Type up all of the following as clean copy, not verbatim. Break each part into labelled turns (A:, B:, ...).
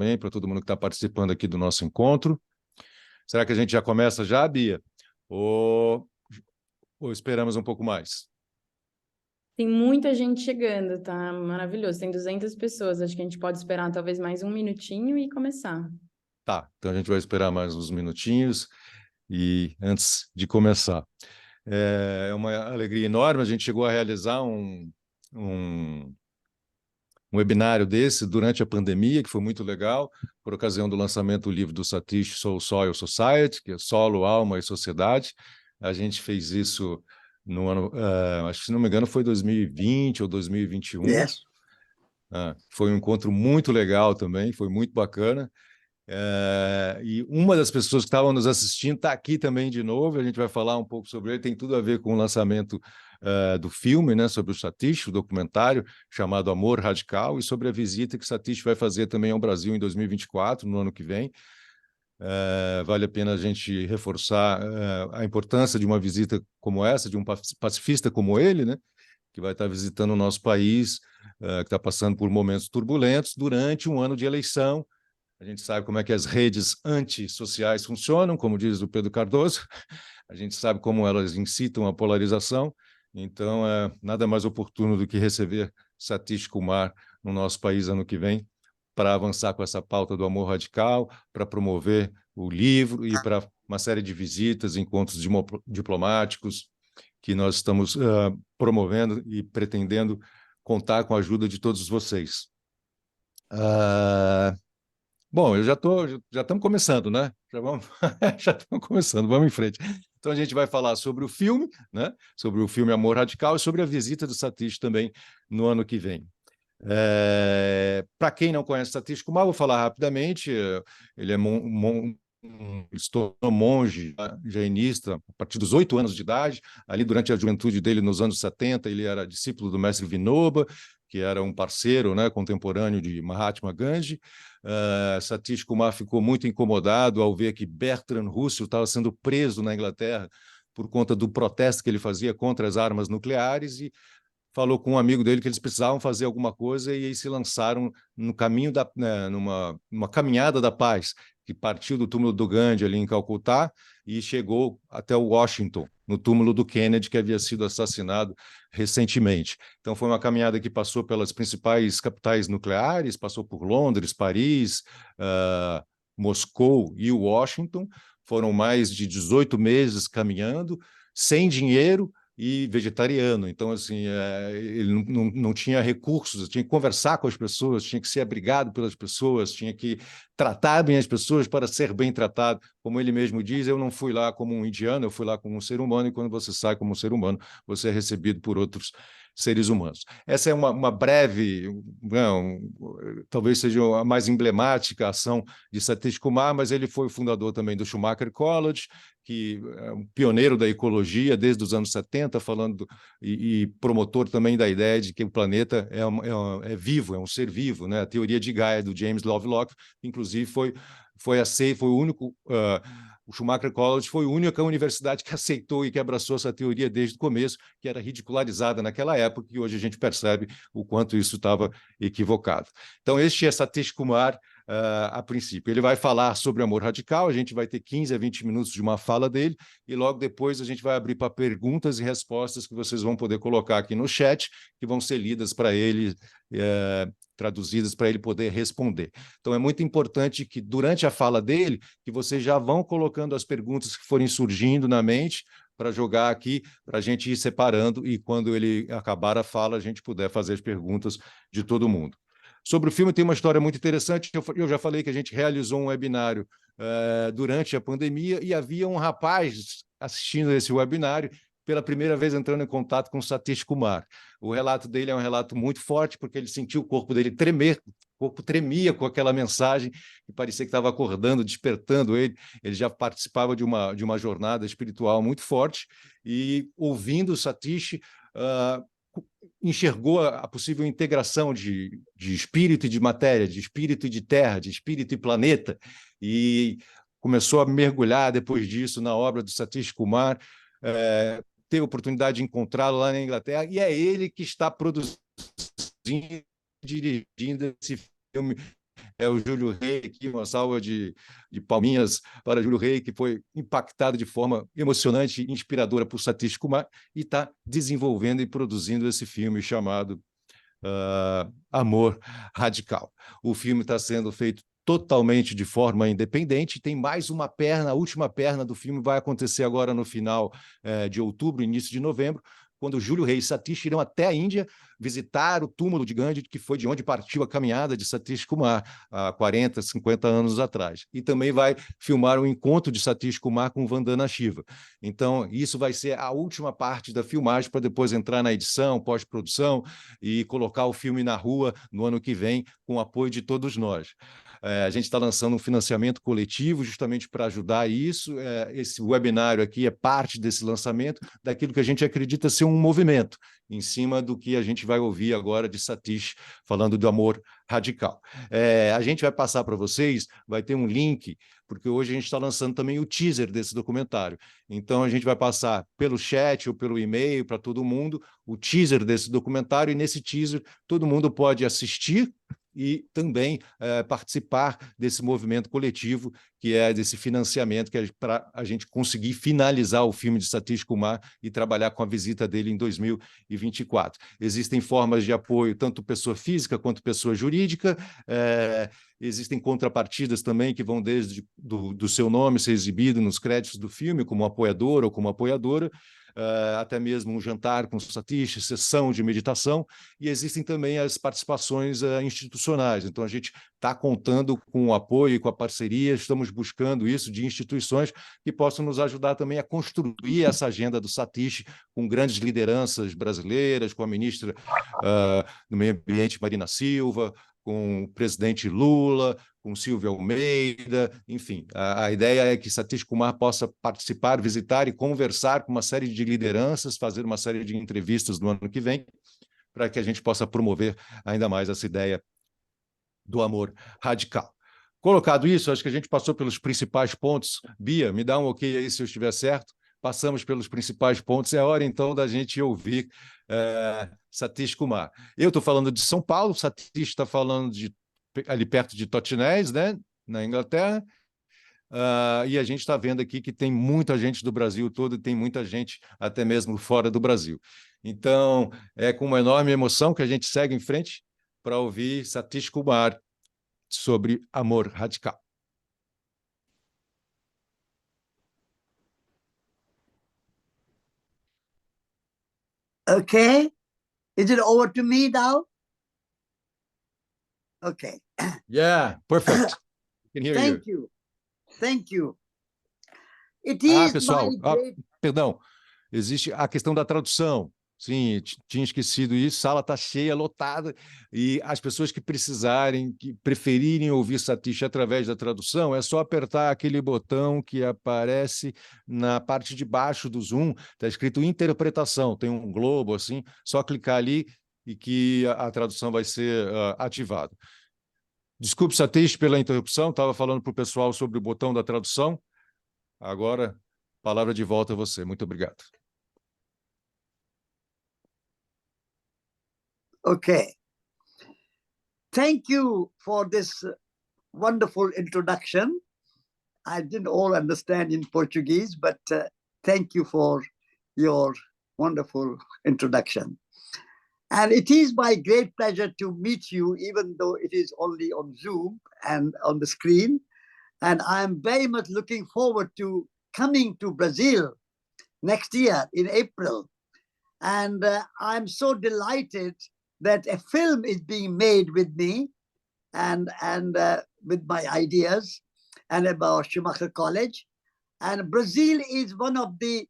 A: também, para todo mundo que está participando aqui do nosso encontro. Será que a gente já começa já, Bia? Ou esperamos um pouco mais?
B: Tem muita gente chegando, tá maravilhoso. Tem 200 pessoas. Acho que a gente pode esperar talvez mais um minutinho e começar.
A: Tá, então a gente vai esperar mais uns minutinhos e antes de começar. É uma alegria enorme, a gente chegou a realizar um, um webinário desse durante a pandemia, que foi muito legal, por ocasião do lançamento do livro do Satish, Soul, Soil, Society, que é Solo, Alma e Sociedade. A gente fez isso no ano, acho que se não me engano foi 2020 ou 2021.
C: Yes.
A: Foi um encontro muito legal também, foi muito bacana. E uma das pessoas que estavam nos assistindo está aqui também de novo, a gente vai falar um pouco sobre ele, tem tudo a ver com o lançamento do filme, né, sobre o Satish, o documentário chamado Amor Radical, e sobre a visita que Satish vai fazer também ao Brasil em 2024, no ano que vem. Vale a pena a gente reforçar a importância de uma visita como essa, de um pacifista como ele, né, que vai estar visitando o nosso país, que está passando por momentos turbulentos durante um ano de eleição. A gente sabe como é que as redes antissociais funcionam, como diz o Pedro Cardoso. A gente sabe como elas incitam a polarização. Então, nada mais oportuno do que receber Satish Kumar no nosso país ano que vem para avançar com essa pauta do amor radical, para promover o livro e para uma série de visitas, encontros diplomáticos que nós estamos promovendo e pretendendo contar com a ajuda de todos vocês. Bom, já estamos começando, né? Já estamos começando, vamos em frente. Então a gente vai falar sobre o filme, né? Sobre o filme Amor Radical e sobre a visita do Satish também no ano que vem. Para quem não conhece Satish Kumar, vou falar rapidamente. Ele é se tornou monge jainista a partir dos 8 anos de idade. Ali, durante a juventude dele, nos anos 70, ele era discípulo do mestre Vinoba, que era um parceiro, né, contemporâneo de Mahatma Gandhi. Satish Kumar ficou muito incomodado ao ver que Bertrand Russell estava sendo preso na Inglaterra por conta do protesto que ele fazia contra as armas nucleares e falou com um amigo dele que eles precisavam fazer alguma coisa e aí se lançaram no caminho numa caminhada da paz, que partiu do túmulo do Gandhi ali em Calcutá e chegou até o Washington, no túmulo do Kennedy, que havia sido assassinado recentemente. Então foi uma caminhada que passou pelas principais capitais nucleares, passou por Londres, Paris, Moscou e Washington. Foram mais de 18 meses caminhando, sem dinheiro, e vegetariano. Então, assim, ele não tinha recursos, tinha que conversar com as pessoas, tinha que ser abrigado pelas pessoas, tinha que tratar bem as pessoas para ser bem tratado. Como ele mesmo diz, eu não fui lá como um indiano, eu fui lá como um ser humano, e quando você sai como um ser humano, você é recebido por outros seres humanos. Essa é uma breve, talvez seja a mais emblemática ação de Satish Kumar, mas ele foi o fundador também do Schumacher College, que é um pioneiro da ecologia desde os anos 70, falando e promotor também da ideia de que o planeta é vivo, é um ser vivo, né? A teoria de Gaia do James Lovelock, inclusive foi o único o Schumacher College foi a única universidade que aceitou e que abraçou essa teoria desde o começo, que era ridicularizada naquela época, e hoje a gente percebe o quanto isso estava equivocado. Então, este é Satish Kumar, a princípio. Ele vai falar sobre amor radical, a gente vai ter 15 a 20 minutos de uma fala dele, e logo depois a gente vai abrir para perguntas e respostas que vocês vão poder colocar aqui no chat, que vão ser lidas para ele, traduzidas para ele poder responder. Então é muito importante que durante a fala dele, que vocês já vão colocando as perguntas que forem surgindo na mente para jogar aqui, para a gente ir separando e quando ele acabar a fala, a gente puder fazer as perguntas de todo mundo. Sobre o filme tem uma história muito interessante, eu já falei que a gente realizou um webinário durante a pandemia e havia um rapaz assistindo esse webinário pela primeira vez entrando em contato com o Satish Kumar. O relato dele é um relato muito forte, porque ele sentiu o corpo dele tremer, o corpo tremia com aquela mensagem, e parecia que estava acordando, despertando ele. Ele já participava de uma jornada espiritual muito forte, e ouvindo o Satish, enxergou a possível integração de espírito e de matéria, de espírito e de terra, de espírito e planeta, e começou a mergulhar depois disso na obra do Satish Kumar, teve a oportunidade de encontrá-lo lá na Inglaterra, e é ele que está produzindo, dirigindo esse filme É o Júlio Rei aqui, uma salva de palminhas para Júlio Rei, que foi impactado de forma emocionante e inspiradora por Satish Kumar e está desenvolvendo e produzindo esse filme chamado Amor Radical. O filme está sendo feito totalmente de forma independente, tem mais uma perna, a última perna do filme vai acontecer agora no final de outubro, início de novembro, quando Júlio Rei e Satish irão até a Índia visitar o túmulo de Gandhi, que foi de onde partiu a caminhada de Satish Kumar, há 40, 50 anos atrás. E também vai filmar o encontro de Satish Kumar com Vandana Shiva. Então, isso vai ser a última parte da filmagem, para depois entrar na edição, pós-produção, e colocar o filme na rua no ano que vem, com o apoio de todos nós. A gente está lançando um financiamento coletivo justamente para ajudar isso. Esse webinário aqui é parte desse lançamento, daquilo que a gente acredita ser um movimento, em cima do que a gente vai ouvir agora de Satish, falando do amor radical. A gente vai passar para vocês, vai ter um link, porque hoje a gente está lançando também o teaser desse documentário. Então, a gente vai passar pelo chat ou pelo e-mail para todo mundo o teaser desse documentário, e nesse teaser todo mundo pode assistir e também participar desse movimento coletivo, que é desse financiamento, que é para a gente conseguir finalizar o filme de Satish Kumar e trabalhar com a visita dele em 2024. Existem formas de apoio, tanto pessoa física quanto pessoa jurídica, existem contrapartidas também que vão desde do seu nome ser exibido nos créditos do filme, como apoiador ou como apoiadora, até mesmo um jantar com Satish, sessão de meditação, e existem também as participações institucionais. Então, a gente está contando com o apoio e com a parceria, estamos buscando isso de instituições que possam nos ajudar também a construir essa agenda do Satish com grandes lideranças brasileiras, com a ministra do Meio Ambiente, Marina Silva, com o presidente Lula, com Silvia Almeida, enfim. A ideia é que Satish Kumar possa participar, visitar e conversar com uma série de lideranças, fazer uma série de entrevistas no ano que vem, para que a gente possa promover ainda mais essa ideia do amor radical. Colocado isso, acho que a gente passou pelos principais pontos. Bia, me dá um ok aí se eu estiver certo. Passamos pelos principais pontos. É hora, então, da gente ouvir Satish Kumar. Eu estou falando de São Paulo, Satish está falando ali perto de Totinés, né, na Inglaterra, e a gente está vendo aqui que tem muita gente do Brasil todo e tem muita gente até mesmo fora do Brasil. Então, é com uma enorme emoção que a gente segue em frente para ouvir Satish Kumar sobre amor radical.
C: Okay, is it over to me now? Okay.
A: Yeah, perfect. Can hear
C: Thank
A: you.
C: you. Thank you. It is
A: pessoal,
C: my great...
A: perdão, existe a questão da tradução. Sim, tinha esquecido isso, sala está cheia, lotada, e as pessoas que precisarem, que preferirem ouvir Satish através da tradução, é só apertar aquele botão que aparece na parte de baixo do Zoom, está escrito interpretação, tem um globo assim, só clicar ali e que a tradução vai ser ativada. Desculpe, Satish, pela interrupção, estava falando para o pessoal sobre o botão da tradução. Agora, palavra de volta a você. Muito obrigado.
C: Okay. Thank you for this wonderful introduction. I didn't all understand in Portuguese, but thank you for your wonderful introduction. And it is my great pleasure to meet you, even though it is only on Zoom and on the screen. And I'm very much looking forward to coming to Brazil next year in April. And I'm so delighted that a film is being made with me and with my ideas and about Schumacher College. And Brazil is one of the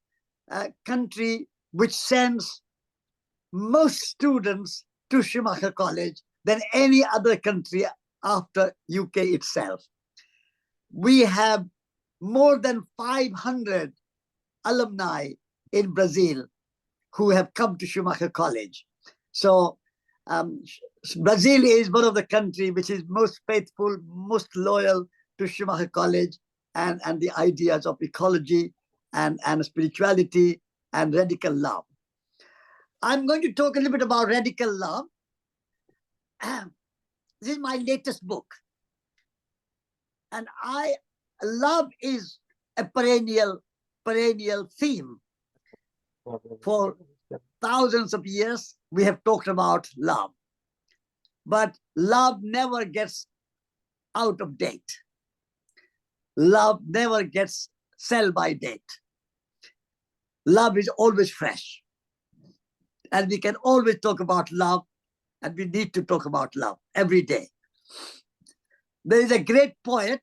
C: country which sends most students to Schumacher College than any other country after UK itself. We have more than 500 alumni in Brazil who have come to Schumacher College. So Brazil is one of the countries which is most faithful, most loyal to Schumacher College and the ideas of ecology and spirituality and radical love. I'm going to talk a little bit about radical love. This is my latest book. And love is a perennial theme. For thousands of years, we have talked about love. But love never gets out of date. Love never gets sell by date. Love is always fresh. And we can always talk about love, and we need to talk about love every day. There is a great poet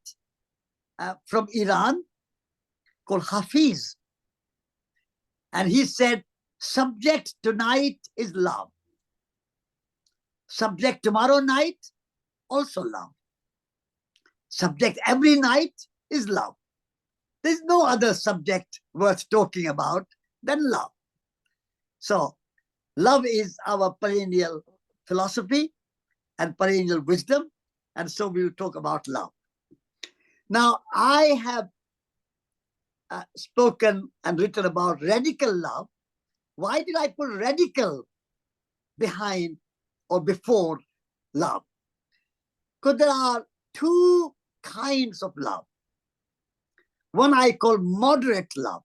C: from Iran called Hafiz. And he said, subject tonight is love. Subject tomorrow night, also love. Subject every night is love. There's no other subject worth talking about than love. So love is our perennial philosophy and perennial wisdom. And so we will talk about love. Now, I have spoken and written about radical love. Why did I put radical behind or before love? Because there are two kinds of love. One I call moderate love.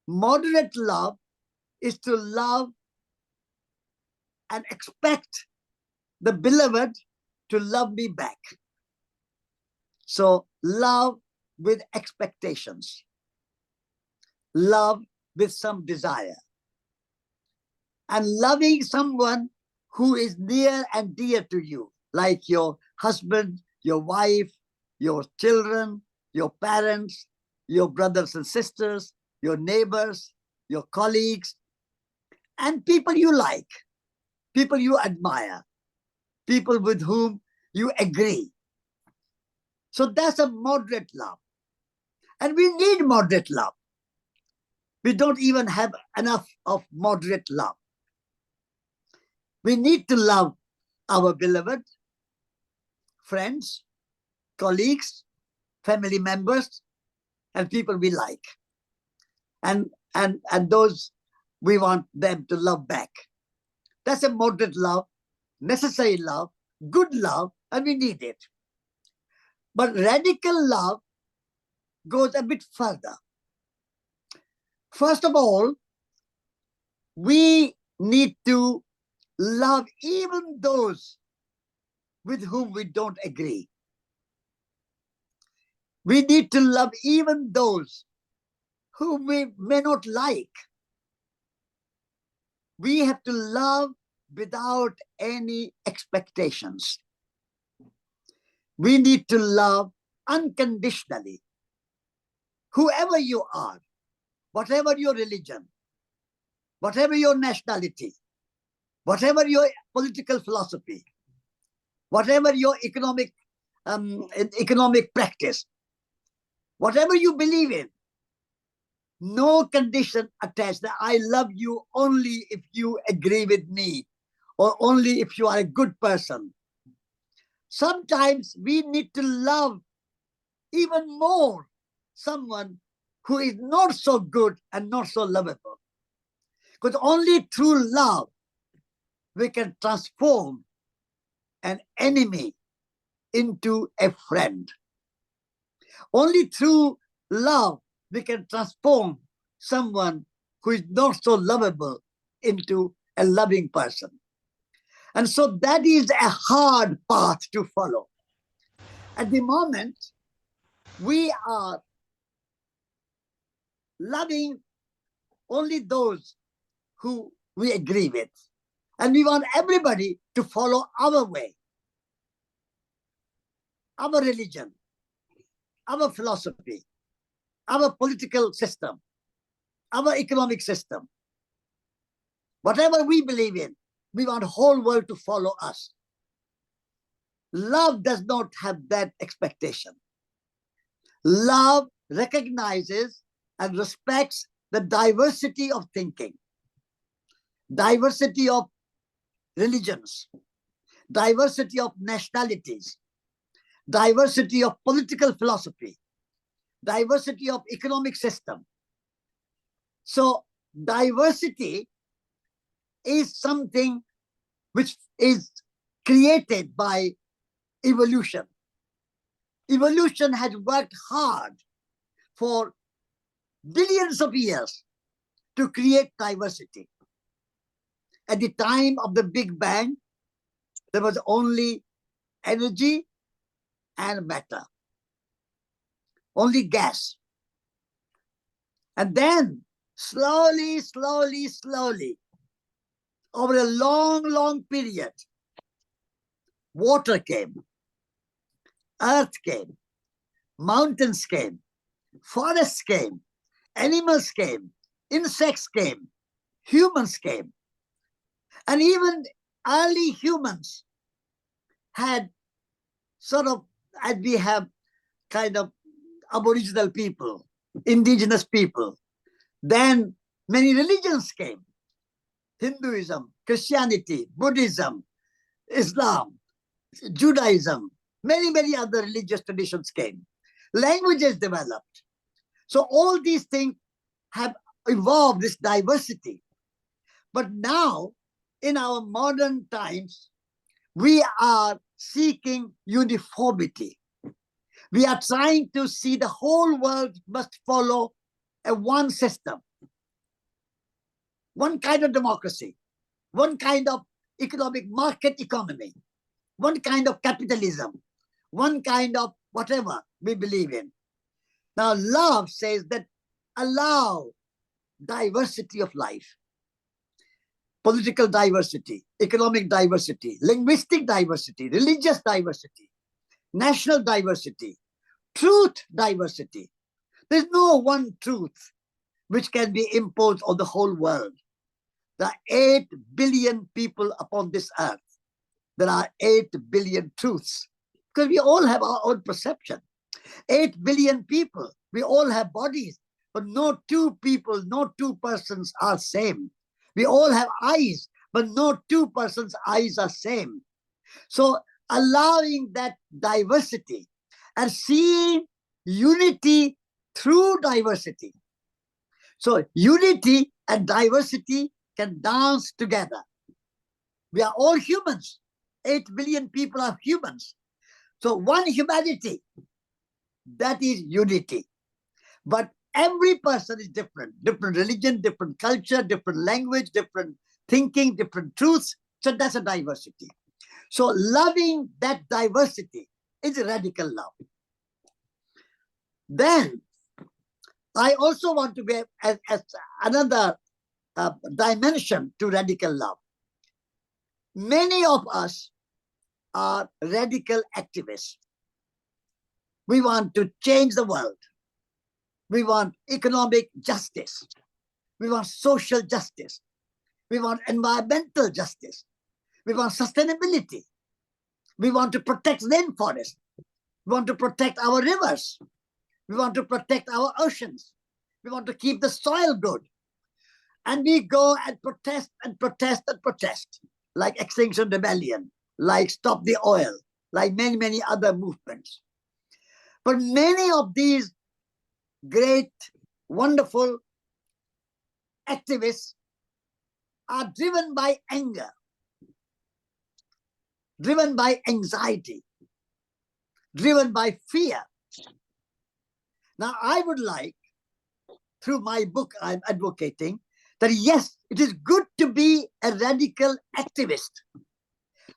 C: Moderate love is to love and expect the beloved to love me back. So love with expectations. Love with some desire. And loving someone who is near and dear to you, like your husband, your wife, your children, your parents, your brothers and sisters, your neighbors, your colleagues, and people you like, people you admire, people with whom you agree. So that's a moderate love. And we need moderate love. We don't even have enough of moderate love. We need to love our beloved, friends, colleagues, family members, and people we like. And those we want them to love back. That's a moderate love, necessary love, good love, and we need it. But radical love goes a bit further. First of all, we need to love even those with whom we don't agree. We need to love even those whom we may not like. We have to love without any expectations. We need to love unconditionally. Whoever you are, whatever your religion, whatever your nationality, whatever your political philosophy, whatever your economic practice, whatever you believe in, no condition attached that I love you only if you agree with me or only if you are a good person. Sometimes we need to love even more someone who is not so good and not so lovable. Because only through love we can transform an enemy into a friend. Only through love we can transform someone who is not so lovable into a loving person. And so that is a hard path to follow. At the moment, we are loving only those who we agree with. And we want everybody to follow our way, our religion, our philosophy, our political system, our economic system. Whatever we believe in, we want the whole world to follow us. Love does not have that expectation. Love recognizes and respects the diversity of thinking, diversity of religions, diversity of nationalities, diversity of political philosophy, diversity of economic system. So diversity is something which is created by evolution. evolution has worked hard for billions of years to create diversity. At the time of the Big Bang, there was only energy and matter, only gas. And then slowly, over a long period, water came, earth came, mountains came, forests came, animals came, insects came, humans came. And even early humans had sort of, as we have kind of aboriginal people, indigenous people. Then many religions came. Hinduism, Christianity, Buddhism, Islam, Judaism, many other religious traditions came. Languages developed. So all these things have evolved this diversity. But now, in our modern times, we are seeking uniformity. We are trying to see the whole world must follow a one system, one kind of democracy, one kind of economic market economy, one kind of capitalism, one kind of whatever we believe in. Now, love says that allow diversity of life, political diversity, economic diversity, linguistic diversity, religious diversity, national diversity, truth diversity. There's no one truth which can be imposed on the whole world. There are 8 billion people upon this earth. There are 8 billion truths, because we all have our own perception. 8 billion people, we all have bodies, but no two people, no two persons are same. We all have eyes, but no two persons' eyes are same. So allowing that diversity and seeing unity through diversity. So unity and diversity can dance together. We are all humans. 8 billion people are humans. So one humanity, that is unity. But every person is different. Different religion, different culture, different language, different thinking, different truths. So that's a diversity. So loving that diversity is radical love. Then I also want to be as another dimension to radical love. Many of us are radical activists. We want to change the world. We want economic justice. We want social justice. We want environmental justice. We want sustainability. We want to protect rainforests. We want to protect our rivers. We want to protect our oceans. We want to keep the soil good. And we go and protest and protest and protest, like Extinction Rebellion, like Stop the Oil, like many other movements. But many of these great, wonderful activists are driven by anger, driven by anxiety, driven by fear. Now, I would like, through my book I'm advocating, that yes, it is good to be a radical activist,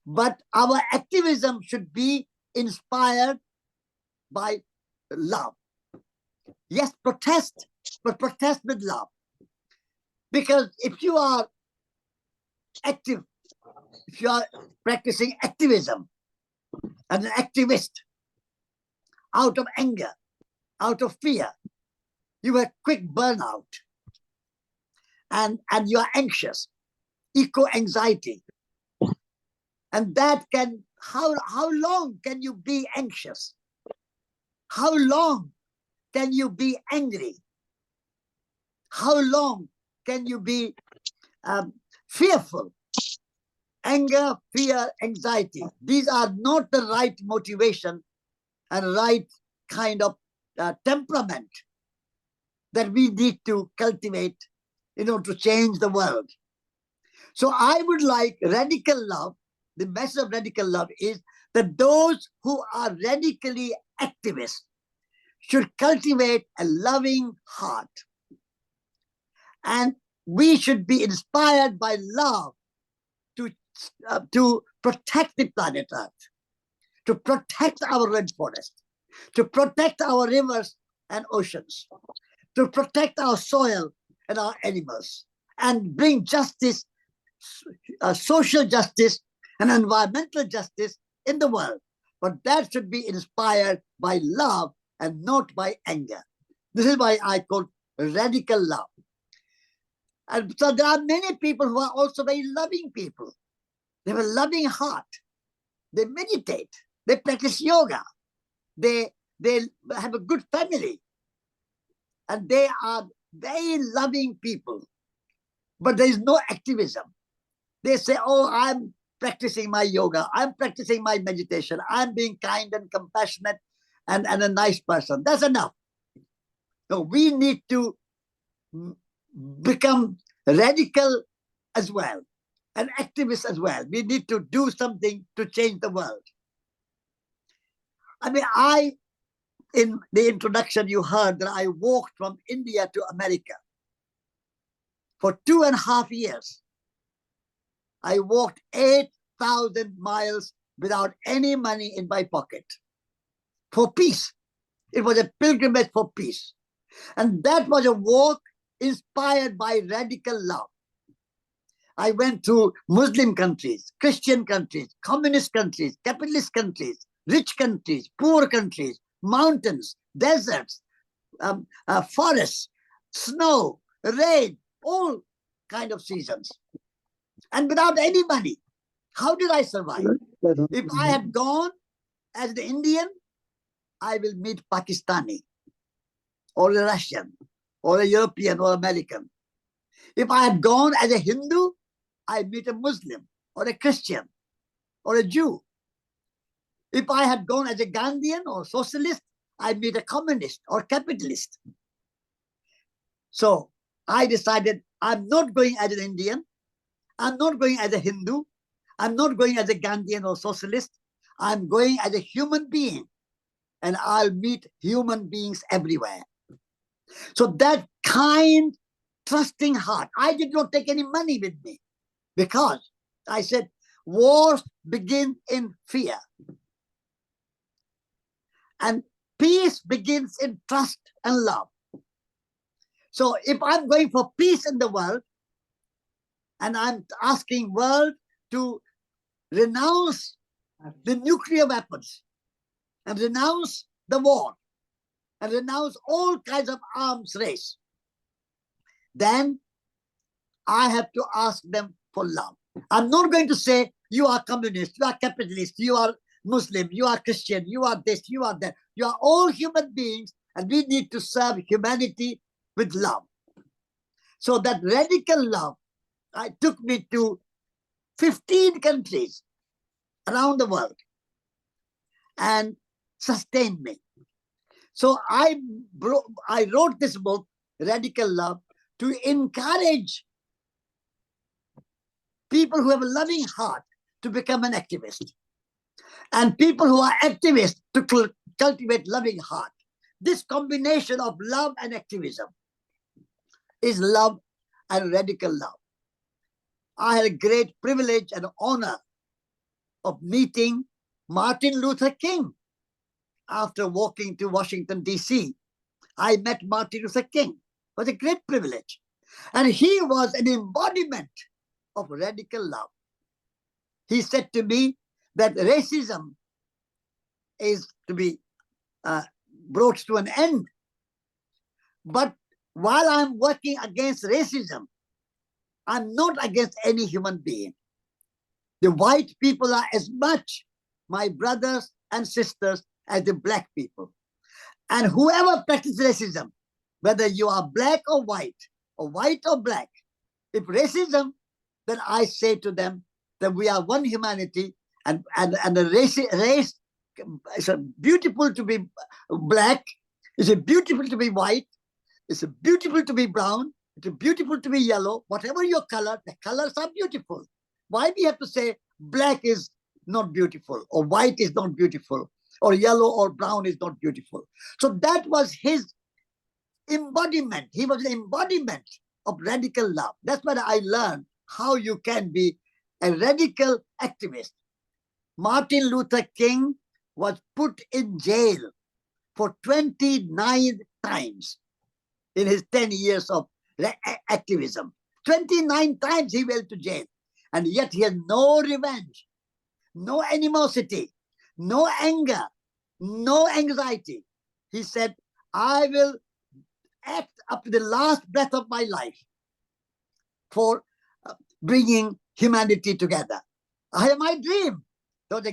C: but our activism should be inspired by love. Yes, protest, but protest with love. Because if you are active, if you are practicing activism and an activist out of anger, out of fear, you have quick burnout and you are anxious, eco-anxiety. And that can, how long can you be anxious? How long can you be angry? How long can you be fearful? Anger, fear, anxiety. These are not the right motivation and right kind of temperament that we need to cultivate in order to change the world. So I would like radical love. The message of radical love is that those who are radically activist should cultivate a loving heart. And we should be inspired by love to protect the planet Earth, to protect our rainforest, to protect our rivers and oceans, to protect our soil and our animals, and bring justice, social justice and environmental justice in the world. But that should be inspired by love and not by anger. This is why I call radical love. And so there are many people who are also very loving people. They have a loving heart. They meditate. They practice yoga. They have a good family. And they are very loving people. But there is no activism. They say, oh, I'm practicing my yoga. I'm practicing my meditation. I'm being kind and compassionate and a nice person. That's enough. So we need to become radical as well, and activists as well. We need to do something to change the world. I mean, in the introduction, you heard that I walked from India to America for 2.5 years. I walked 8,000 miles without any money in my pocket for peace. It was a pilgrimage for peace. And that was a walk inspired by radical love. I went to Muslim countries, Christian countries, communist countries, capitalist countries, rich countries, poor countries, mountains, deserts, forests, snow, rain, all kind of seasons. And without any money. How did I survive? If I had gone as an Indian, I will meet Pakistani or a Russian or a European or American. If I had gone as a Hindu, I'd meet a Muslim or a Christian or a Jew. If I had gone as a Gandhian or socialist, I'd meet a communist or capitalist. So I decided I'm not going as an Indian. I'm not going as a Hindu. I'm not going as a Gandhian or socialist. I'm going as a human being. And I'll meet human beings everywhere. So that kind, trusting heart. I did not take any money with me because I said, wars begin in fear. And peace begins in trust and love. So if I'm going for peace in the world, and I'm asking world to renounce the nuclear weapons and renounce the war and renounce all kinds of arms race, then I have to ask them for love. I'm not going to say, you are communist, you are capitalist, you are Muslim, you are Christian, you are this, you are that. You are all human beings, and we need to serve humanity with love. So that radical love took me to 15 countries around the world and sustained me. So I wrote this book, Radical Love, to encourage people who have a loving heart to become an activist, and people who are activists to cultivate loving heart. This combination of love and activism is love and radical love. I had a great privilege and honor of meeting Martin Luther King. After walking to Washington, D.C., I met Martin Luther King. It was a great privilege. And he was an embodiment of radical love. He said to me that racism is to be brought to an end. But while I'm working against racism, I'm not against any human being. The white people are as much my brothers and sisters as the black people. And whoever practices racism, whether you are black or white or black, if racism, then I say to them that we are one humanity, and the race, it's beautiful to be black, it's beautiful to be white, it's beautiful to be brown, it's beautiful to be yellow. Whatever your color, the colors are beautiful. Why we have to say black is not beautiful or white is not beautiful? or yellow or brown is not beautiful. So that was his embodiment. He was an embodiment of radical love. That's what I learned, how you can be a radical activist. Martin Luther King was put in jail for 29 times in his 10 years of activism. 29 times he went to jail. And yet he has no revenge, no animosity, no anger, no anxiety. He said, I will act up to the last breath of my life for bringing humanity together. I have my dream. That was a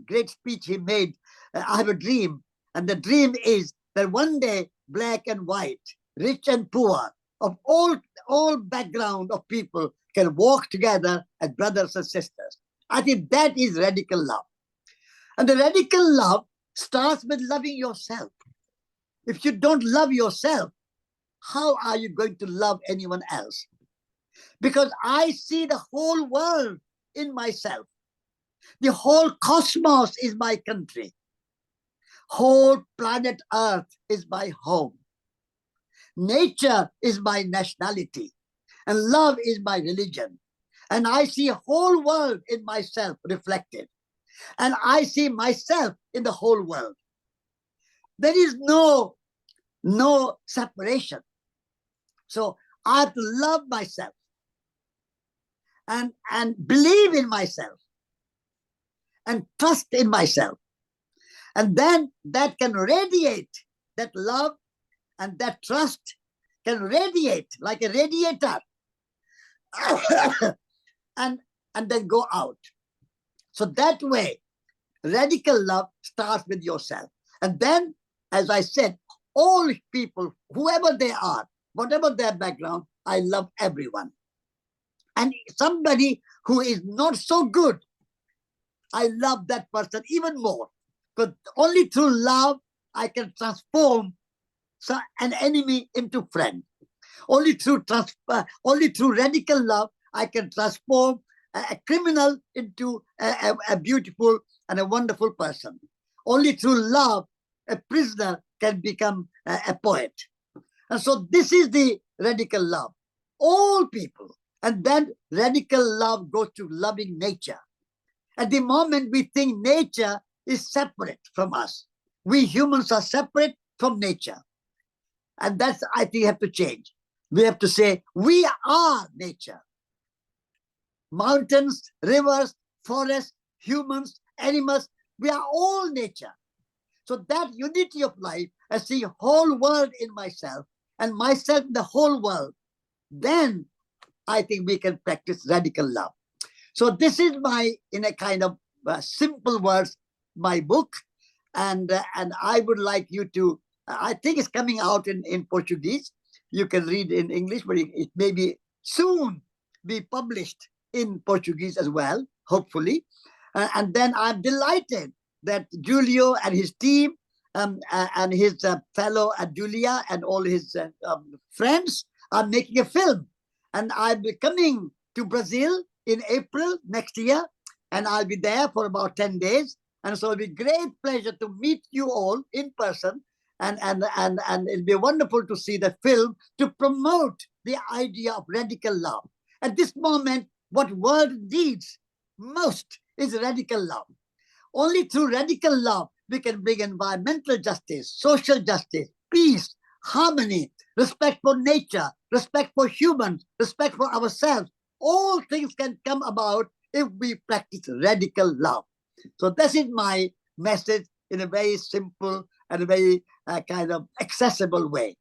C: great speech he made. I have a dream. And the dream is that one day, black and white, rich and poor, of all background of people can walk together as brothers and sisters. I think that is radical love. And the radical love starts with loving yourself. If you don't love yourself, how are you going to love anyone else? Because I see the whole world in myself. The whole cosmos is my country. Whole planet Earth is my home. Nature is my nationality. And love is my religion. And I see a whole world in myself reflected. And I see myself in the whole world. There is no separation. So I have to love myself and believe in myself and trust in myself. And then that can radiate, that love and that trust can radiate like a radiator and then go out. So that way, radical love starts with yourself. And then, as I said, all people, whoever they are, whatever their background, I love everyone. And somebody who is not so good, I love that person even more. Because only through love, I can transform an enemy into friend. Only through radical love, I can transform a criminal into a beautiful and a wonderful person. Only through love, a prisoner can become a poet. And so this is the radical love. All people. And then radical love goes to loving nature. At the moment we think nature is separate from us. We humans are separate from nature. And that's, I think, have to change. We have to say, we are nature. Mountains, rivers, forests, humans, animals, we are all nature. So that unity of life, I see whole world in myself and myself in the whole world, then I think we can practice radical love. So this is my, in a kind of simple words, my book. And I would like you to, I think it's coming out in Portuguese. You can read in English, but it may be soon be published in Portuguese as well, hopefully. And then I'm delighted that Julio and his team and his fellow Julia and all his friends are making a film. And I'll be coming to Brazil in April next year, and I'll be there for about 10 days. And so it'll be great pleasure to meet you all in person. And it'll be wonderful to see the film to promote the idea of radical love. At this moment, what world needs most is radical love. Only through radical love, we can bring environmental justice, social justice, peace, harmony, respect for nature, respect for humans, respect for ourselves. All things can come about if we practice radical love. So this is my message in a very simple and a very kind of accessible way.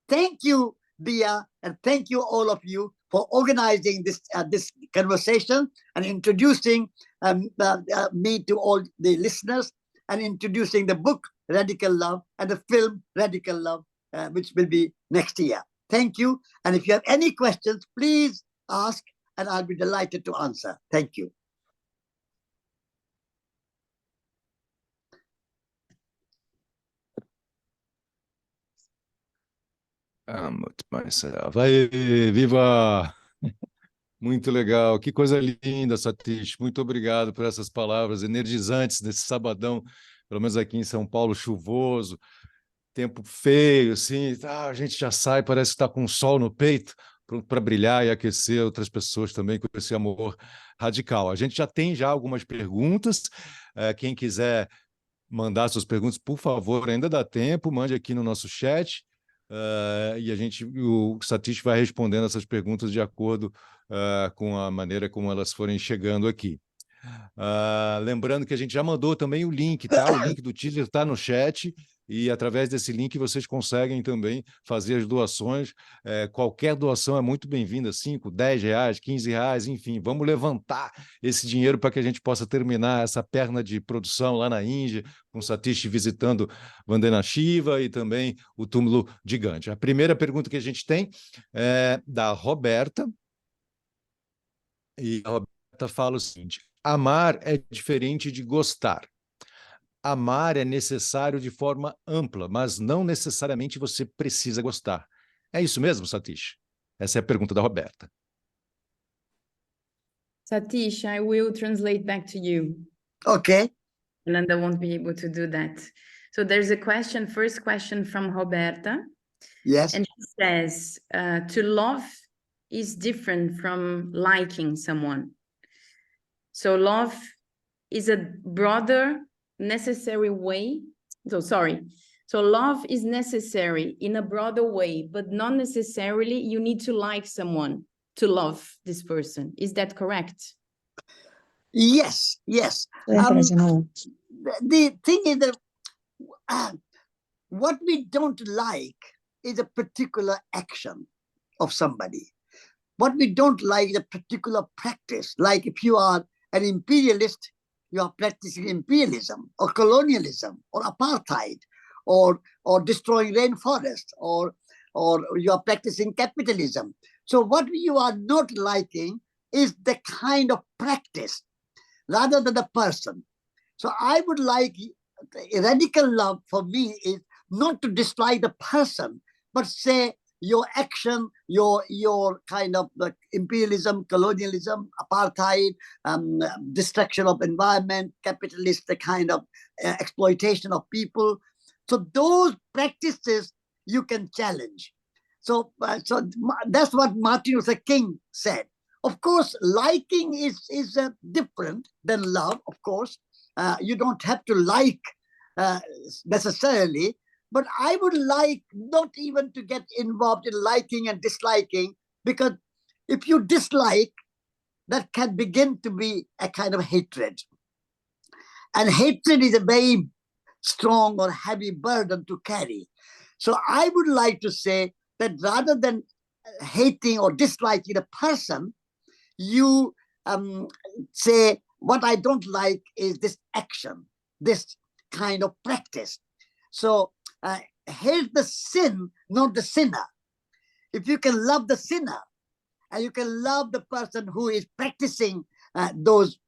C: Thank you, Bia, and thank you all of you for organizing this conversation and introducing me to all the listeners and introducing the book Radical Love and the film Radical Love, which will be next year. Thank you. And if you have any questions, please ask and I'll be delighted to answer. Thank you.
A: Myself. Aí, viva! Muito legal, que coisa linda, Satish. Muito obrigado por essas palavras energizantes desse sabadão pelo menos aqui em São Paulo, chuvoso, tempo feio, assim, a gente já sai, parece que está com um sol no peito, pronto para brilhar e aquecer outras pessoas também com esse amor radical. A gente já tem algumas perguntas, quem quiser mandar suas perguntas, por favor, ainda dá tempo, mande aqui no nosso chat, e o Satish vai respondendo essas perguntas de acordo com a maneira como elas forem chegando aqui. Lembrando que a gente já mandou também o link, tá? O link do teaser está no chat, e através desse link vocês conseguem também fazer as doações. Qualquer doação é muito bem-vinda, 5, 10 reais, 15 reais, enfim, vamos levantar esse dinheiro para que a gente possa terminar essa perna de produção lá na Índia, com Satish visitando Vandana Shiva e também o túmulo gigante. A primeira pergunta que a gente tem é da Roberta, e a Roberta fala o seguinte: amar é diferente de gostar. Amar é necessário de forma ampla, mas não necessariamente você precisa gostar. É isso mesmo, Satish? Essa é a pergunta da Roberta.
B: Satish, I will translate back to you.
C: Okay.
B: Nanda won't be able to do that. So there's a question, first question from Roberta.
C: Yes.
B: And she says, to love is different from liking someone. So love is a broader, necessary way. So love is necessary in a broader way, but not necessarily you need to like someone to love this person. Is that correct?
C: Yes, yes. The thing is that what we don't like is a particular action of somebody. What we don't like is a particular practice. Like if you are an imperialist, you are practicing imperialism or colonialism or apartheid or destroying rainforest or you are practicing capitalism. So what you are not liking is the kind of practice rather than the person. So I would like radical love for me is not to dislike the person, but say your action, your kind of imperialism, colonialism, apartheid, destruction of environment, capitalist kind of exploitation of people. So those practices you can challenge. So that's what Martin Luther King said. Of course, liking is different than love, of course. You don't have to like necessarily, but I would like not even to get involved in liking and disliking, because if you dislike, that can begin to be a kind of hatred. And hatred is a very strong or heavy burden to carry. So I would like to say that rather than hating or disliking a person, you say, what I don't like is this action, this kind of practice. So hate the sin, not the sinner. If you can love the sinner and you can love the person who is practicing those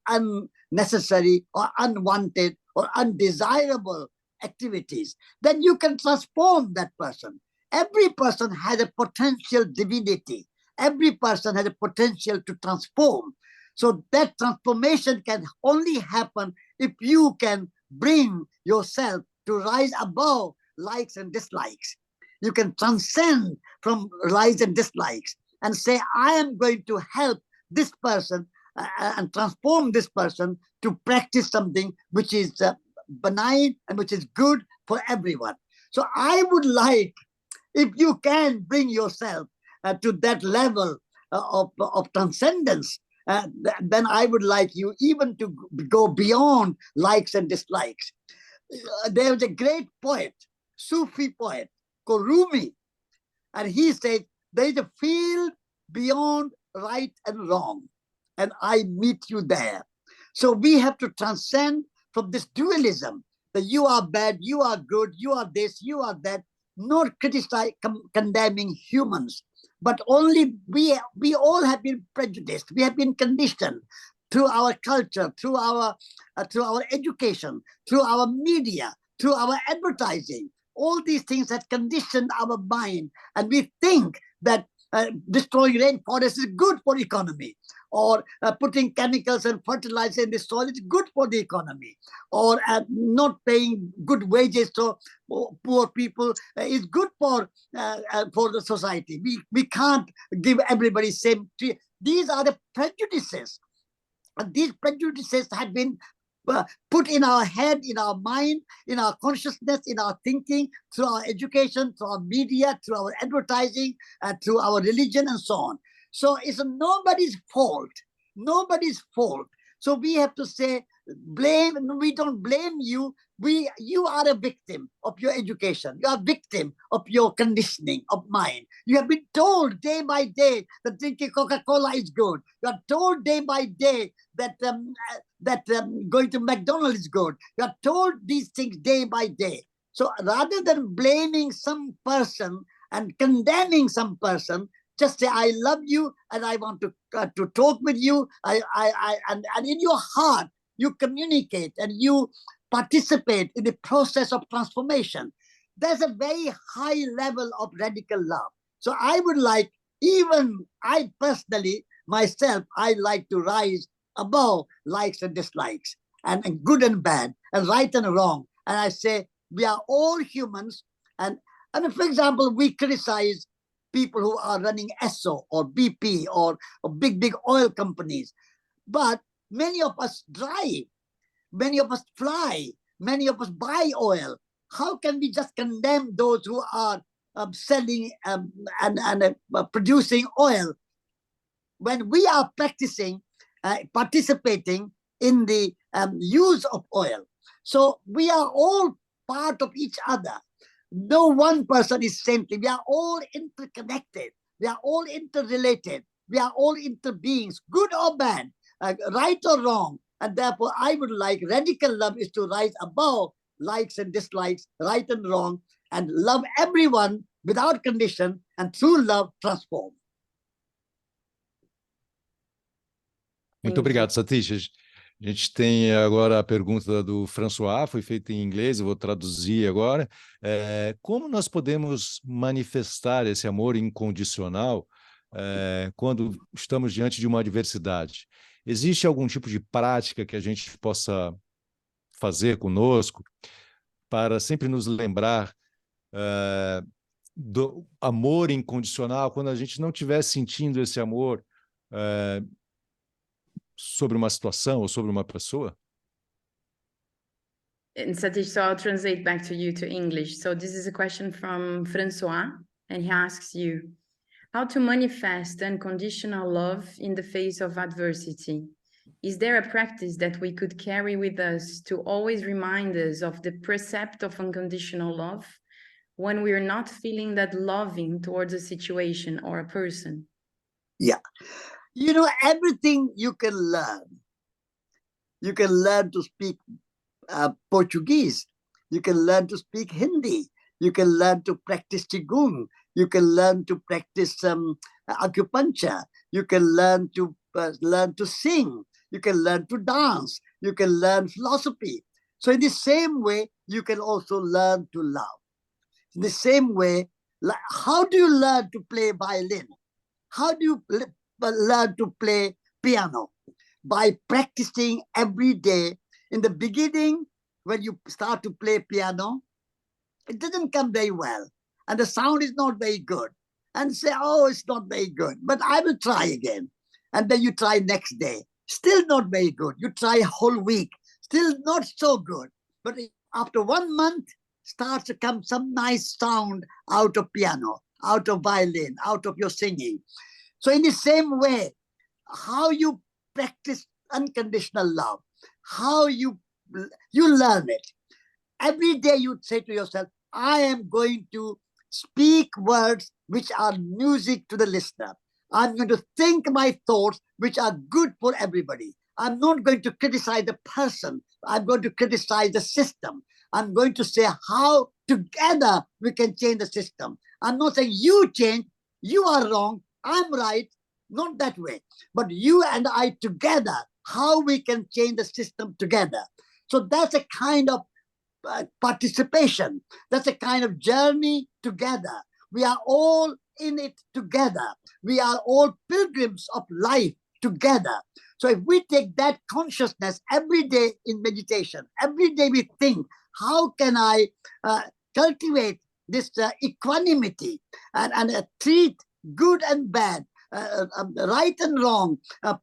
C: unnecessary or unwanted or undesirable activities, then you can transform that person. Every person has a potential divinity. Every person has a potential to transform. So that transformation can only happen if you can bring yourself to rise above likes and dislikes. You can transcend from likes and dislikes and say, I am going to help this person and transform this person to practice something which is benign and which is good for everyone. So I would like, if you can bring yourself to that level of transcendence, then I would like you even to go beyond likes and dislikes. There was a great poet, Sufi poet, called Rumi, and he said, there is a field beyond right and wrong, and I meet you there. So we have to transcend from this dualism, that you are bad, you are good, you are this, you are that, not criticize, condemning humans, but only we all have been prejudiced. We have been conditioned through our culture, through our education, through our media, through our advertising. All these things have conditioned our mind, and we think that destroying rainforests is good for economy, or putting chemicals and fertilizer in the soil is good for the economy, or not paying good wages to poor people is good for the society. We can't give everybody same treat. These are the prejudices, and these prejudices have been put in our head, in our mind, in our consciousness, in our thinking, through our education, through our media, through our advertising, through our religion, and so on. So it's nobody's fault. Nobody's fault. So we have to say, blame. We don't blame you. You are a victim of your education. You are a victim of your conditioning of mind. You have been told day by day that drinking Coca-Cola is good. You are told day by day that going to McDonald's is good. You are told these things day by day. So rather than blaming some person and condemning some person, just say, I love you and I want to talk with you. And in your heart, you communicate and you participate in the process of transformation. There's a very high level of radical love. So I would like, even I personally, myself, I like to rise above likes and dislikes, and good and bad, and right and wrong. And I say, we are all humans. And for example, we criticize people who are running Esso or BP or big oil companies. But many of us drive, many of us fly, many of us buy oil. How can we just condemn those who are selling and producing oil when we are practicing, participating in the use of oil? So we are all part of each other. No one person is saintly. We are all interconnected. We are all interrelated. We are all interbeings, good or bad, right or wrong. And therefore, I would like radical love is to rise above likes and dislikes, right and wrong, and love everyone without condition, and through love transform.
A: Muito obrigado, Satish. A gente tem agora a pergunta do François, foi feita em inglês, eu vou traduzir agora. Como nós podemos manifestar esse amor incondicional quando estamos diante de uma adversidade? Existe algum tipo de prática que a gente possa fazer conosco para sempre nos lembrar do amor incondicional, quando a gente não estiver sentindo esse amor sobre uma situação ou sobre uma pessoa?
B: And Satish, so I'll translate back to you to English. So this is a question from Francois, and he asks you, how to manifest unconditional love in the face of adversity? Is there a practice that we could carry with us to always remind us of the precept of unconditional love when we are not feeling that loving towards a situation or a person?
C: Yeah. You know, everything you can learn. You can learn to speak Portuguese. You can learn to speak Hindi. You can learn to practice Qigong. You can learn to practice acupuncture. You can learn to sing. You can learn to dance. You can learn philosophy. So in the same way, you can also learn to love. In the same way, how do you learn to play violin? How do you learn to play piano? By practicing every day. In the beginning, when you start to play piano, it doesn't come very well. And the sound is not very good. And say, oh, it's not very good. But I will try again. And then you try next day. Still not very good. You try a whole week. Still not so good. But after 1 month, starts to come some nice sound out of piano, out of violin, out of your singing. So in the same way, how you practice unconditional love, how you learn it. Every day you say to yourself, I am going to speak words which are music to the listener. I'm going to think my thoughts which are good for everybody. I'm not going to criticize the person. I'm going to criticize the system. I'm going to say how together we can change the system. I'm not saying you change, you are wrong, I'm right, not that way. But you and I together, how we can change the system together. So that's a kind of participation. That's a kind of journey together. We are all in it together. We are all pilgrims of life together. So if we take that consciousness every day in meditation, every day we think, how can I cultivate this equanimity and treat good and bad, right and wrong,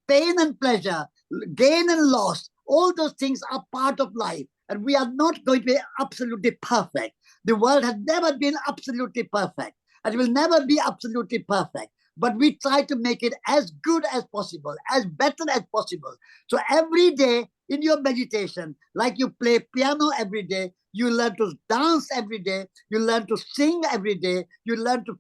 C: pain and pleasure, gain and loss. All those things are part of life. And we are not going to be absolutely perfect. The world has never been absolutely perfect. And it will never be absolutely perfect. But we try to make it as good as possible, as better as possible. So every day in your meditation, like you play piano every day, you learn to dance every day, you learn to sing every day, you learn to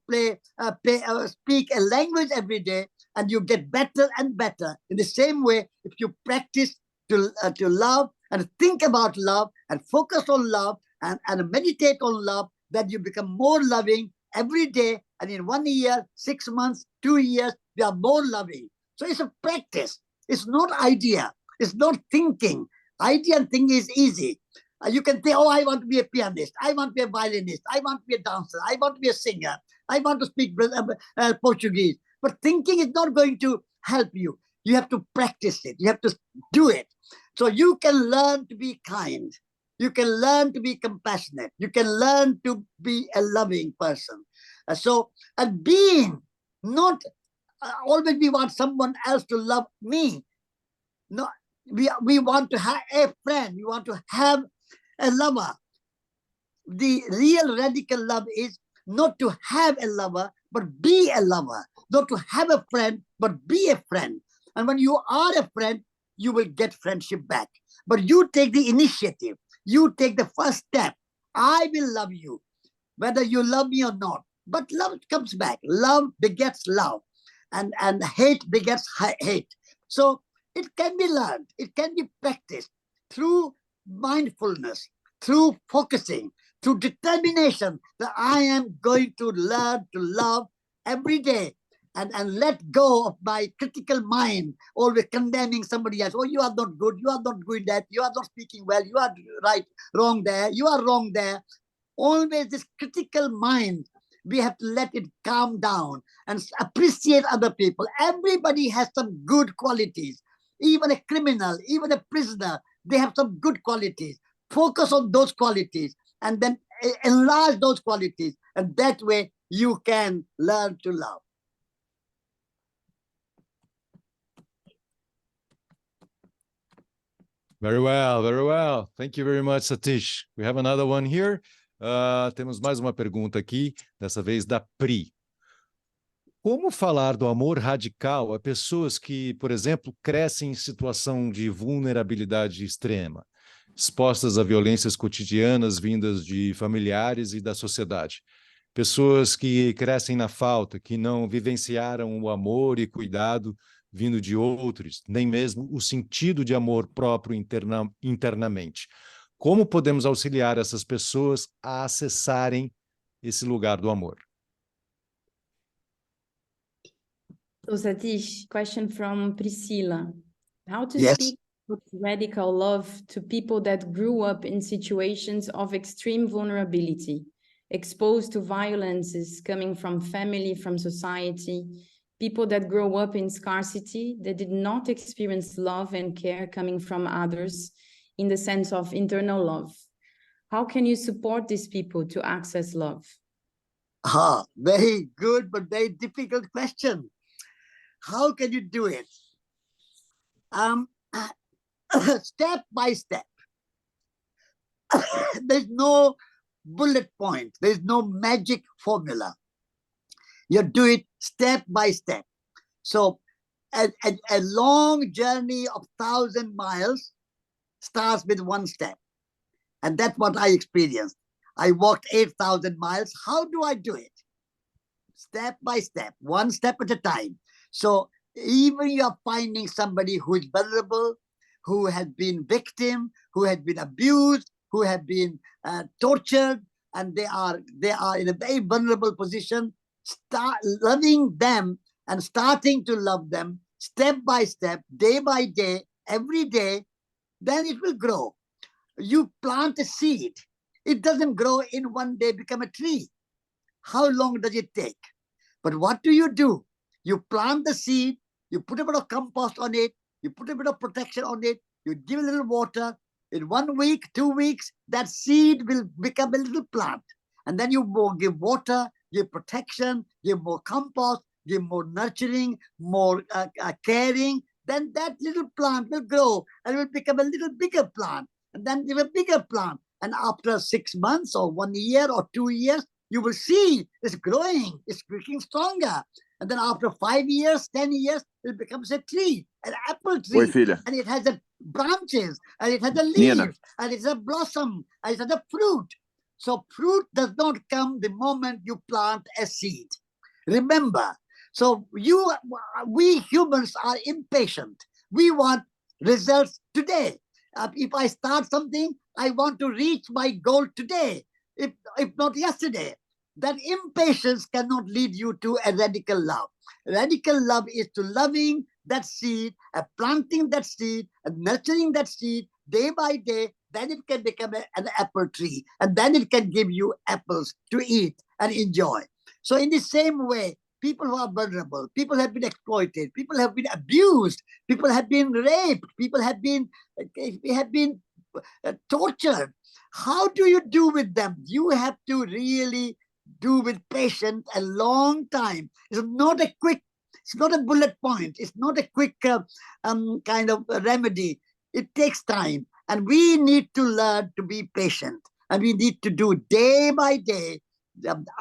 C: speak a language every day, and you get better and better. In the same way, if you practice to love and think about love and focus on love and meditate on love, then you become more loving every day. And in 1 year, 6 months, 2 years, we are more loving. So it's a practice. It's not idea. It's not thinking. Idea and thinking is easy. You can say, oh, I want to be a pianist. I want to be a violinist. I want to be a dancer. I want to be a singer. I want to speak Portuguese. But thinking is not going to help you. You have to practice it. You have to do it. So you can learn to be kind. You can learn to be compassionate. You can learn to be a loving person. And being not always we want someone else to love me. No, we want to have a friend. We want to have a lover. The real radical love is not to have a lover, but be a lover. Not to have a friend, but be a friend. And when you are a friend, you will get friendship back. But you take the initiative. You take the first step. I will love you, whether you love me or not. But love comes back. Love begets love. And hate begets hate. So it can be learned. It can be practiced through mindfulness, through focusing, through determination that I am going to learn to love every day and let go of my critical mind, always condemning somebody else. Oh, you are not good. You are not doing that. You are not speaking well. You are wrong there. You are wrong there. Always this critical mind, we have to let it calm down and appreciate other people. Everybody has some good qualities. Even a criminal, even a prisoner, they have some good qualities. Focus on those qualities and then enlarge those qualities. And that way you can learn to love.
A: Very well, very well. Thank you very much, Satish. We have another one here. Temos mais uma pergunta aqui, dessa vez da Pri. Como falar do amor radical a pessoas que, por exemplo, crescem em situação de vulnerabilidade extrema, expostas a violências cotidianas vindas de familiares e da sociedade? Pessoas que crescem na falta, que não vivenciaram o amor e cuidado vindo de outros, nem mesmo o sentido de amor próprio internamente. Como podemos auxiliar essas pessoas a acessarem esse lugar do amor?
B: So Satish, question from Priscilla. How to
C: Yes.
B: speak with radical love to people that grew up in situations of extreme vulnerability, exposed to violences coming from family, from society, people that grow up in scarcity, that did not experience love and care coming from others in the sense of internal love. How can you support these people to access love?
C: Very good, but very difficult question. How can you do it? Step by step. There's no bullet point. There's no magic formula. You do it step by step. So a long journey of 1,000 miles starts with one step. And that's what I experienced. I walked 8,000 miles. How do I do it? Step by step, one step at a time. So even you are finding somebody who is vulnerable, who has been victim, who has been abused, who have been tortured, and they are in a very vulnerable position. Start loving them and starting to love them step by step, day by day, every day, then it will grow. You plant a seed. It doesn't grow in one day, become a tree. How long does it take? But what do? You plant the seed, you put a bit of compost on it, you put a bit of protection on it, you give a little water. In 1 week, 2 weeks, that seed will become a little plant. And then you give water, give protection, give more compost, give more nurturing, more caring. Then that little plant will grow and will become a little bigger plant. And then give a bigger plant. And after 6 months or 1 year or 2 years, you will see it's growing, it's getting stronger. And then after 5 years, 10 years, it becomes a tree, an apple tree.
D: Oi, filha.
C: And it has a branches, and it has a
D: Nina.
C: leaf, and it's a blossom, and it has a fruit. So fruit does not come the moment you plant a seed. Remember, so we humans are impatient. We want results today. If I start something, I want to reach my goal today, if not yesterday. That impatience cannot lead you to a radical love. Radical love is to loving that seed, planting that seed, and nurturing that seed day by day. Then it can become an apple tree, and then it can give you apples to eat and enjoy. So in the same way, people who are vulnerable, people have been exploited, people have been abused, people have been raped, people have been tortured. How do you do with them? You have to really do with patience a long time. It's not a quick, it's not a bullet point. It's not a quick kind of remedy. It takes time. And we need to learn to be patient. And we need to do day by day,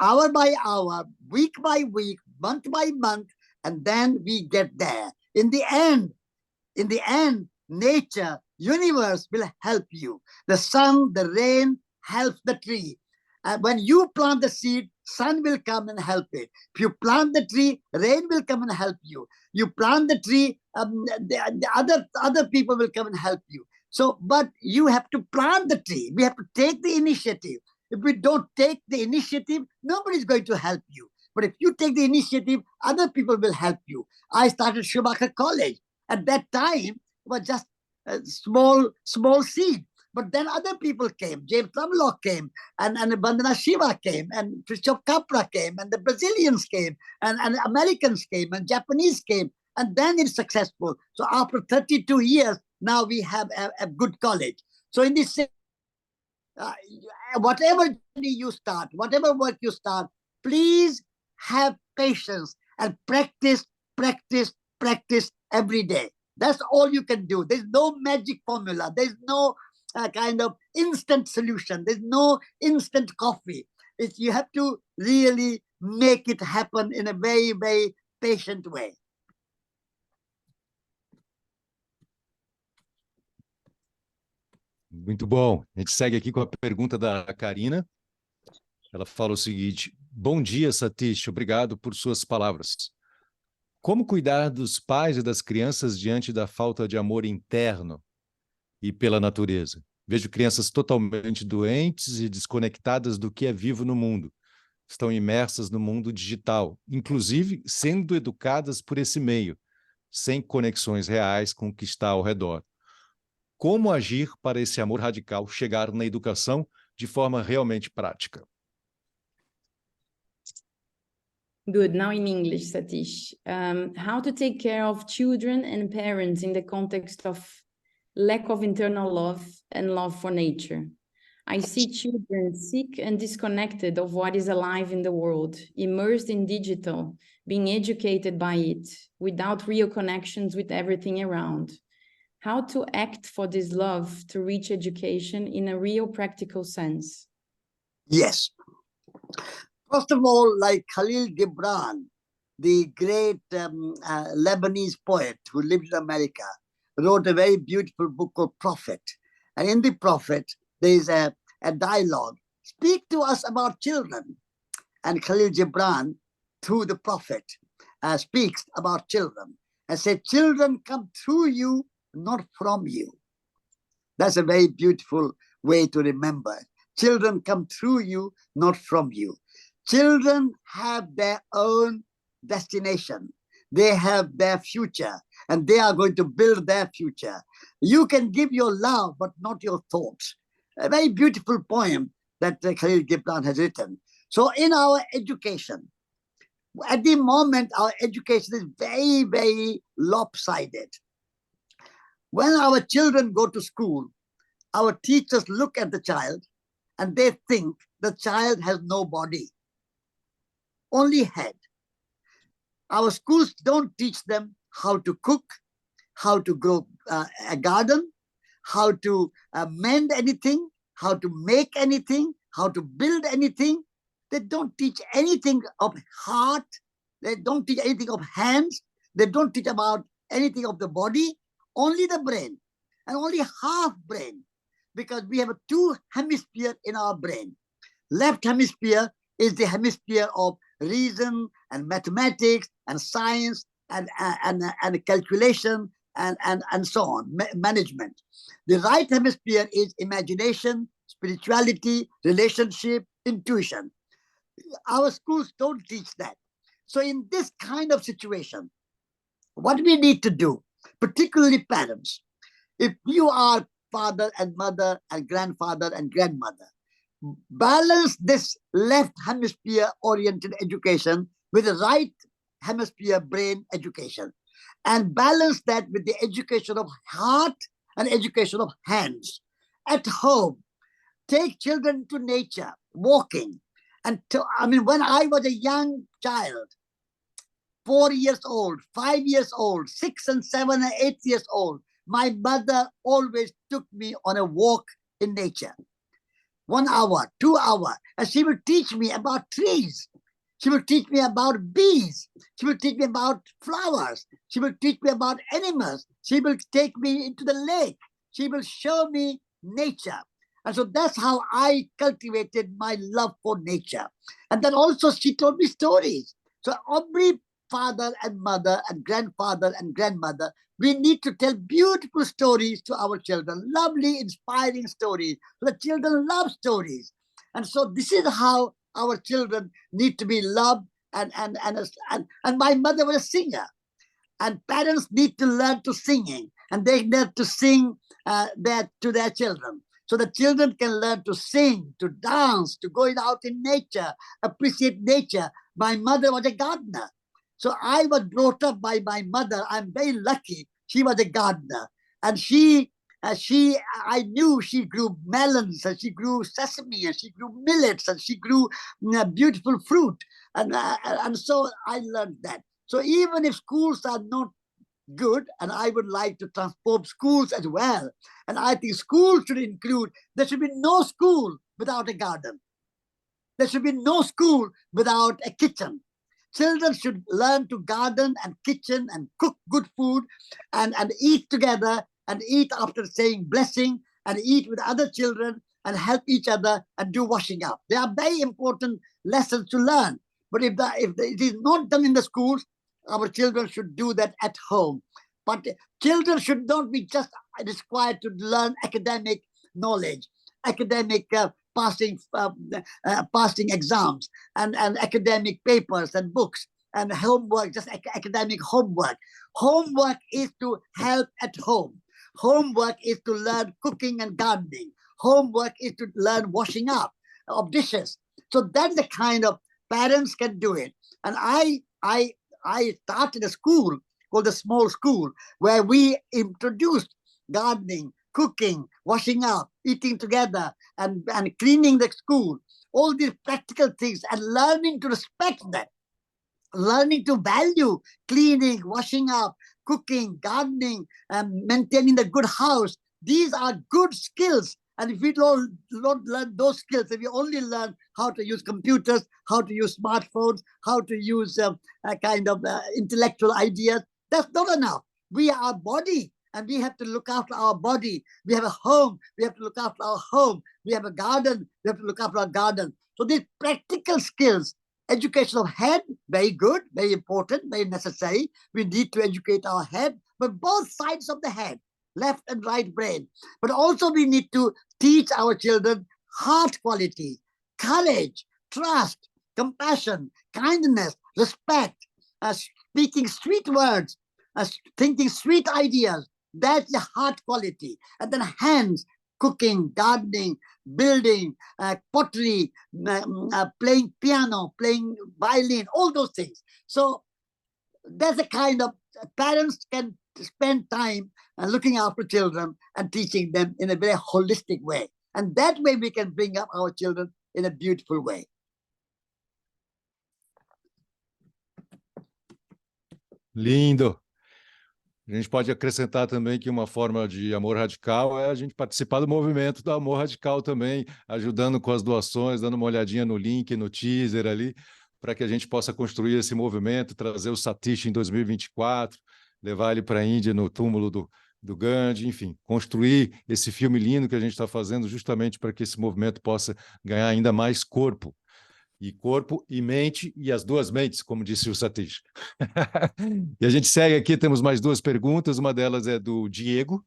C: hour by hour, week by week, month by month, and then we get there. In the end, nature, universe will help you. The sun, the rain helps the tree. And when you plant the seed, sun will come and help it. If you plant the tree, rain will come and help you. You plant the tree, the other people will come and help you. So, but you have to plant the tree. We have to take the initiative. If we don't take the initiative, nobody's going to help you. But if you take the initiative, other people will help you. I started Schumacher College. At that time, it was just a small seed. But then other people came. James Lovelock came, and Vandana Shiva came, and Christoph Capra came, and the Brazilians came, and Americans came, and Japanese came, and then it's successful. So after 32 years, now we have a good college. So in this, whatever journey you start, whatever work you start, please have patience and practice every day. That's all you can do. There's no magic formula. There's no kind of instant solution. There's no instant coffee. You have to really make it happen in a very, very patient way.
A: Muito bom. A gente segue aqui com a pergunta da Karina. Ela fala o seguinte: bom dia, Satish. Obrigado por suas palavras. Como cuidar dos pais e das crianças diante da falta de amor interno e pela natureza? Vejo crianças totalmente doentes e desconectadas do que é vivo no mundo. Estão imersas no mundo digital, inclusive sendo educadas por esse meio, sem conexões reais com o que está ao redor. Como agir para esse amor radical chegar na educação de forma realmente prática?
B: Good. Now in English, Satish. How to take care of children and parents in the context of lack of internal love and love for nature. I see children sick and disconnected of what is alive in the world, immersed in digital, being educated by it, without real connections with everything around. How to act for this love to reach education in a real practical sense?
C: Yes. First of all, like Khalil Gibran, the great Lebanese poet who lived in America, wrote a very beautiful book called Prophet. And in the Prophet, there is a dialogue. Speak to us about children. And Khalil Gibran, through the Prophet, speaks about children and said, children come through you, not from you. That's a very beautiful way to remember. Children come through you, not from you. Children have their own destination. They have their future, and they are going to build their future. You can give your love, but not your thoughts. A very beautiful poem that Khalil Gibran has written. So in our education, At the moment, our education is very, very lopsided. When our children go to school, our teachers look at the child and they think the child has no body, only head. Our schools don't teach them how to cook, how to grow a garden, how to mend anything, how to make anything, how to build anything. They don't teach anything of heart. They don't teach anything of hands. They don't teach about anything of the body, only the brain, and only half brain, because we have two hemispheres in our brain. Left hemisphere is the hemisphere of reason and mathematics and science and calculation and so on, management. The right hemisphere is imagination, spirituality, relationship, intuition. Our schools don't teach that. So in this kind of situation, what we need to do, particularly parents, if you are father and mother and grandfather and grandmother, balance this left hemisphere oriented education with the right hemisphere brain education, and balance that with the education of heart and education of hands. At home, take children to nature, walking. And when I was a young child, 4 years old, 5 years old, 6 and 7 and 8 years old, my mother always took me on a walk in nature. 1 hour, 2 hours, and she will teach me about trees. She will teach me about bees. She will teach me about flowers. She will teach me about animals. She will take me into the lake. She will show me nature. And so that's how I cultivated my love for nature. And then also she told me stories. So every father and mother and grandfather and grandmother, we need to tell beautiful stories to our children, lovely, inspiring stories. The children love stories. And so this is how our children need to be loved. And my mother was a singer. And parents need to learn to singing. And they need to sing that to their children. So the children can learn to sing, to dance, to go out in nature, appreciate nature. My mother was a gardener. So I was brought up by my mother. I'm very lucky. She was a gardener. And I knew she grew melons, and she grew sesame, and she grew millets, and she grew beautiful fruit. And so I learned that. So even if schools are not good, and I would like to transform schools as well. And I think schools should include, there should be no school without a garden. There should be no school without a kitchen. Children should learn to garden and kitchen and cook good food and eat together and eat after saying blessing and eat with other children and help each other and do washing up. They are very important lessons to learn. But if it is not done in the schools, our children should do that at home. But children should not be just required to learn academic knowledge, academic passing exams and academic papers and books and homework, just academic homework. Homework is to help at home. Homework is to learn cooking and gardening. Homework is to learn washing up of dishes. So that's the kind of parents can do it. And I started a school called the Small School, where we introduced gardening, cooking, washing up, eating together, and cleaning the school. All these practical things, and learning to respect that, learning to value cleaning, washing up, cooking, gardening, and maintaining the good house. These are good skills. And if we don't learn those skills, if we only learn how to use computers, how to use smartphones, how to use intellectual ideas, that's not enough. We are a body, and we have to look after our body. We have a home, we have to look after our home. We have a garden, we have to look after our garden. So these practical skills, education of head, very good, very important, very necessary. We need to educate our head, but both sides of the head, left and right brain. But also we need to teach our children heart quality, courage, trust, compassion, kindness, respect, speaking sweet words, thinking sweet ideas. That's the heart quality. And then hands, cooking, gardening, building, pottery, playing piano, playing violin, all those things. So that's the kind of parents can spend time looking after children and teaching them in a very holistic way. And that way we can bring up our children in a beautiful way.
A: Lindo. A gente pode acrescentar também que uma forma de amor radical é a gente participar do movimento do amor radical também, ajudando com as doações, dando uma olhadinha no link, no teaser ali, para que a gente possa construir esse movimento, trazer o Satish em 2024, levar ele para a Índia no túmulo do Gandhi, enfim, construir esse filme lindo que a gente está fazendo justamente para que esse movimento possa ganhar ainda mais corpo e mente, e as duas mentes, como disse o Satish. E a gente segue aqui, temos mais duas perguntas, uma delas é do Diego.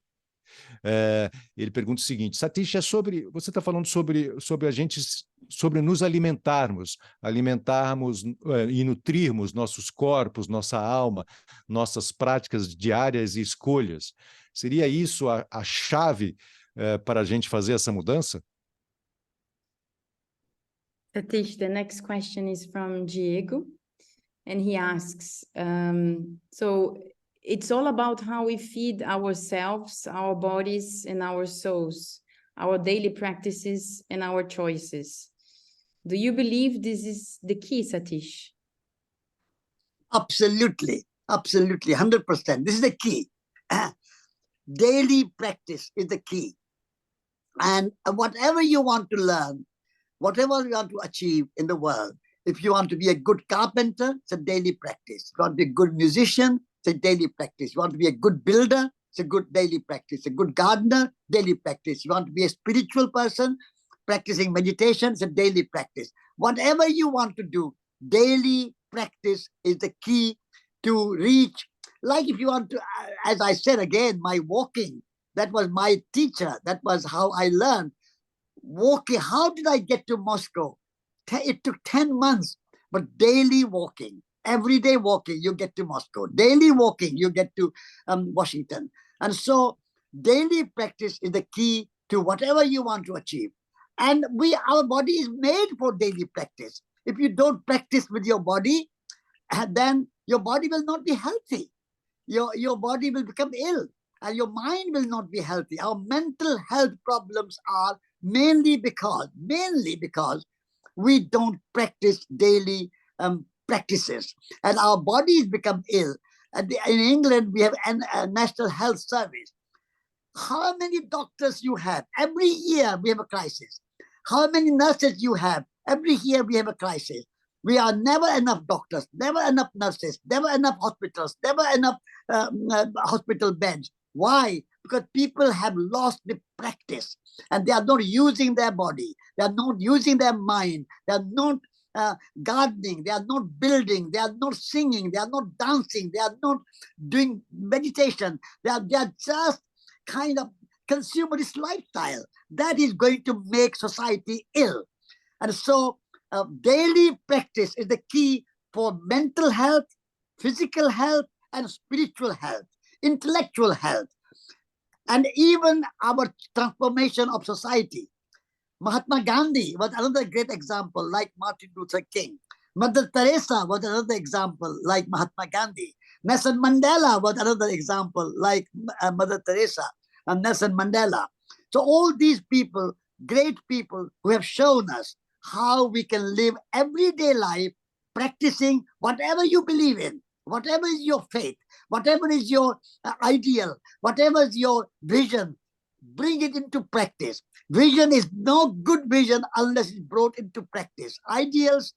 A: Ele pergunta o seguinte: Satish, você está falando sobre a gente, sobre nos alimentarmos e nutrirmos nossos corpos, nossa alma, nossas práticas diárias e escolhas. Seria isso a chave para a gente fazer essa mudança?
B: Satish, the next question is from Diego, and he asks, so it's all about how we feed ourselves, our bodies, and our souls, our daily practices and our choices. Do you believe this is the key, Satish?
C: Absolutely, 100%. This is the key. Daily practice is the key. And whatever you want to learn, whatever you want to achieve in the world, if you want to be a good carpenter, it's a daily practice. If you want to be a good musician, it's a daily practice. If you want to be a good builder, it's a good daily practice. A good gardener, daily practice. If you want to be a spiritual person, practicing meditation, it's a daily practice. Whatever you want to do, daily practice is the key to reach. Like if you want to, as I said again, my walking, that was my teacher. That was how I learned. Walking, how did I get to Moscow? It took 10 months, but daily walking, everyday walking, you get to Moscow. Daily walking, you get to Washington. And so daily practice is the key to whatever you want to achieve. And our body is made for daily practice. If you don't practice with your body, then your body will not be healthy. Your body will become ill and your mind will not be healthy. Our mental health problems are mainly because we don't practice daily practices, and our bodies become ill. And in England, we have a National Health Service. How many doctors you have? Every year we have a crisis. How many nurses you have? Every year we have a crisis. We are never enough doctors, never enough nurses, never enough hospitals, never enough hospital beds. Why? Because people have lost the practice and they are not using their body. They are not using their mind. They are not gardening. They are not building. They are not singing. They are not dancing. They are not doing meditation. They are just kind of consumerist lifestyle. That is going to make society ill. And so daily practice is the key for mental health, physical health, and spiritual health, intellectual health, and even our transformation of society. Mahatma Gandhi was another great example, like Martin Luther King. Mother Teresa was another example, like Mahatma Gandhi. Nelson Mandela was another example, like Mother Teresa and Nelson Mandela. So all these people, great people who have shown us how we can live everyday life, practicing whatever you believe in, whatever is your faith, whatever is your ideal, whatever is your vision, bring it into practice. Vision is no good vision unless it's brought into practice. Ideals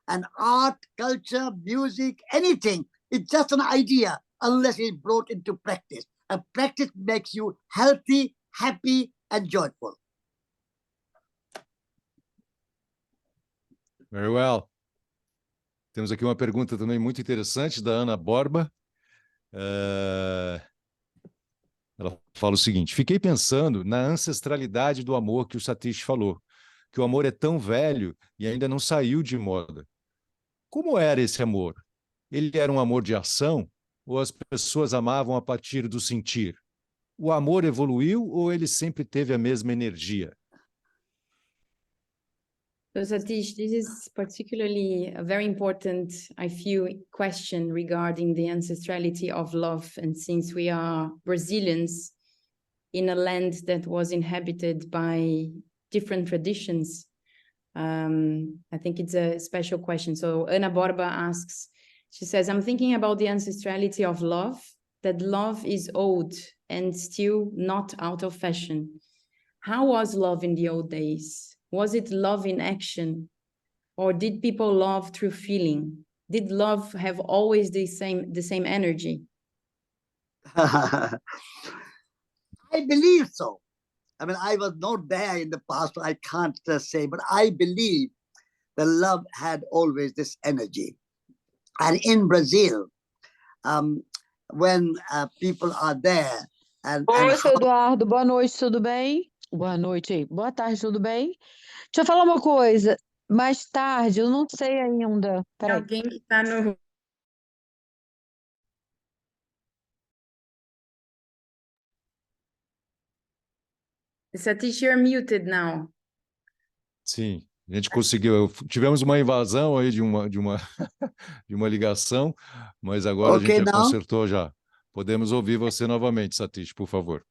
C: and art, culture, music, anything, it's just an idea unless it's brought into practice. And practice makes you healthy, happy, and joyful.
A: Very well. Temos aqui uma pergunta também muito interessante da Ana Borba. Ela fala o seguinte: fiquei pensando na ancestralidade do amor que o Satish falou, que o amor é tão velho e ainda não saiu de moda. Como era esse amor? Ele era um amor de ação ou as pessoas amavam a partir do sentir? o amor evoluiu ou ele sempre teve a mesma energia?
B: So Satish, this is particularly a very important, I feel, question regarding the ancestrality of love. And since we are Brazilians in a land that was inhabited by different traditions, I think it's a special question. So Ana Borba asks, she says, I'm thinking about the ancestrality of love, that love is old and still not out of fashion. How was love in the old days? Was it love in action? Or did people love through feeling? Did love have always the same energy?
C: I believe so. I mean, I was not there in the past, so I can't say, but I believe that love had always this energy. And in Brazil, when people are there and
D: Oi, seu
C: how,
D: Eduardo, boa noite, tudo bem? Boa noite, boa tarde, tudo bem? Deixa eu falar uma coisa. Mais tarde, eu não sei ainda. Peraí.
B: Alguém que está no... Satish, you're muted now.
A: Sim, a gente conseguiu. Tivemos uma invasão aí de uma ligação, mas agora a gente
C: okay,
A: já
C: now,
A: consertou já. Podemos ouvir você novamente, Satish, por favor.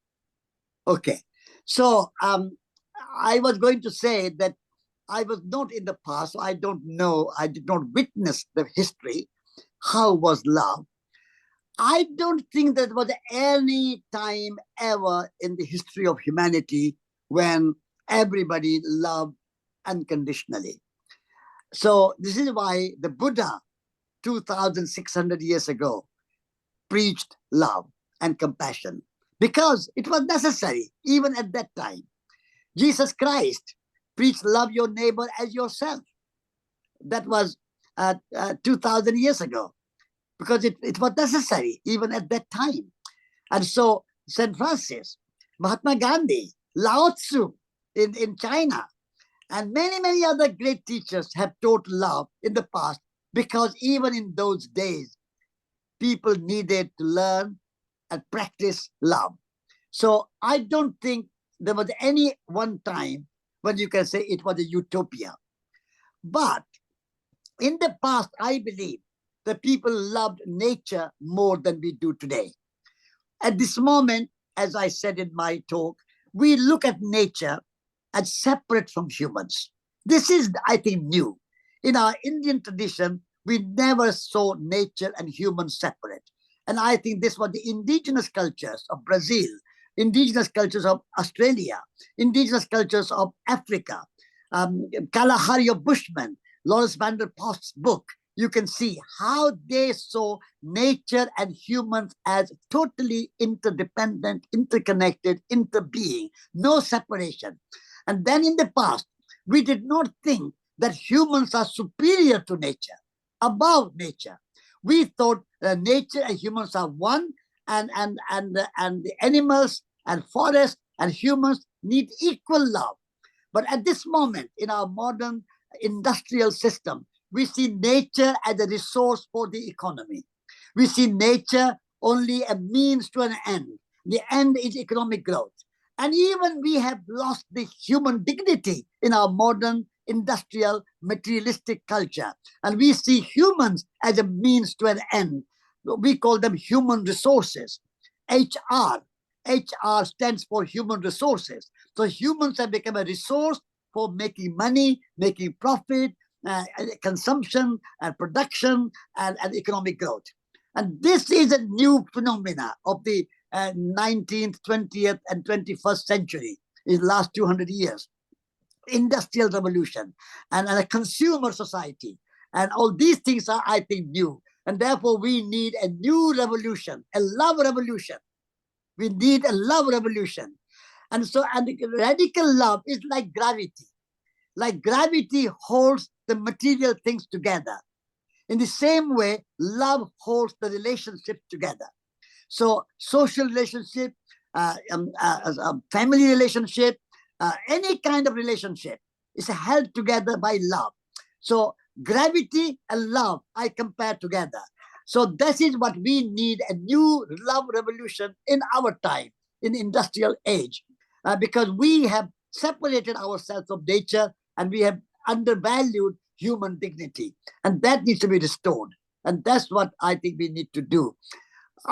C: okay. So I was going to say that I was not in the past, so I don't know, I did not witness the history. How was love? I don't think there was any time ever in the history of humanity when everybody loved unconditionally. So this is why the Buddha, 2,600 years ago, preached love and compassion, because it was necessary even at that time. Jesus Christ preached love your neighbor as yourself. That was 2,000 years ago, because it was necessary even at that time. And so St. Francis, Mahatma Gandhi, Lao Tzu in China, and many, many other great teachers have taught love in the past, because even in those days, people needed to learn and practice love. So I don't think there was any one time when you can say it was a utopia. But in the past, I believe that people loved nature more than we do today. At this moment, as I said in my talk, we look at nature as separate from humans. This is, I think, new. In our Indian tradition, we never saw nature and humans separate. And I think this was the indigenous cultures of Brazil, indigenous cultures of Australia, indigenous cultures of Africa, Kalahari of Bushmen, Lawrence van der Post's book. You can see how they saw nature and humans as totally interdependent, interconnected, interbeing, no separation. And then in the past, we did not think that humans are superior to nature, above nature. We thought that nature and humans are one, and the animals and forests and humans need equal love. But at this moment, in our modern industrial system, we see nature as a resource for the economy. We see nature only a means to an end. The end is economic growth. And even we have lost the human dignity in our modern industrial materialistic culture. And we see humans as a means to an end. We call them human resources. HR. HR stands for human resources. So humans have become a resource for making money, making profit, consumption and production and economic growth. And this is a new phenomena of the 19th, 20th, and 21st century, in the last 200 years. Industrial revolution and a consumer society. And all these things are, I think, new. And therefore, we need a new revolution, a love revolution. We need a love revolution. And so, and radical love is like gravity. Like gravity holds the material things together. In the same way, love holds the relationships together. So social relationship, family relationship, any kind of relationship is held together by love. So gravity and love, I compare together. So this is what we need, a new love revolution in our time, in industrial age, because we have separated ourselves from nature and we have undervalued human dignity, and that needs to be restored. And that's what I think we need to do.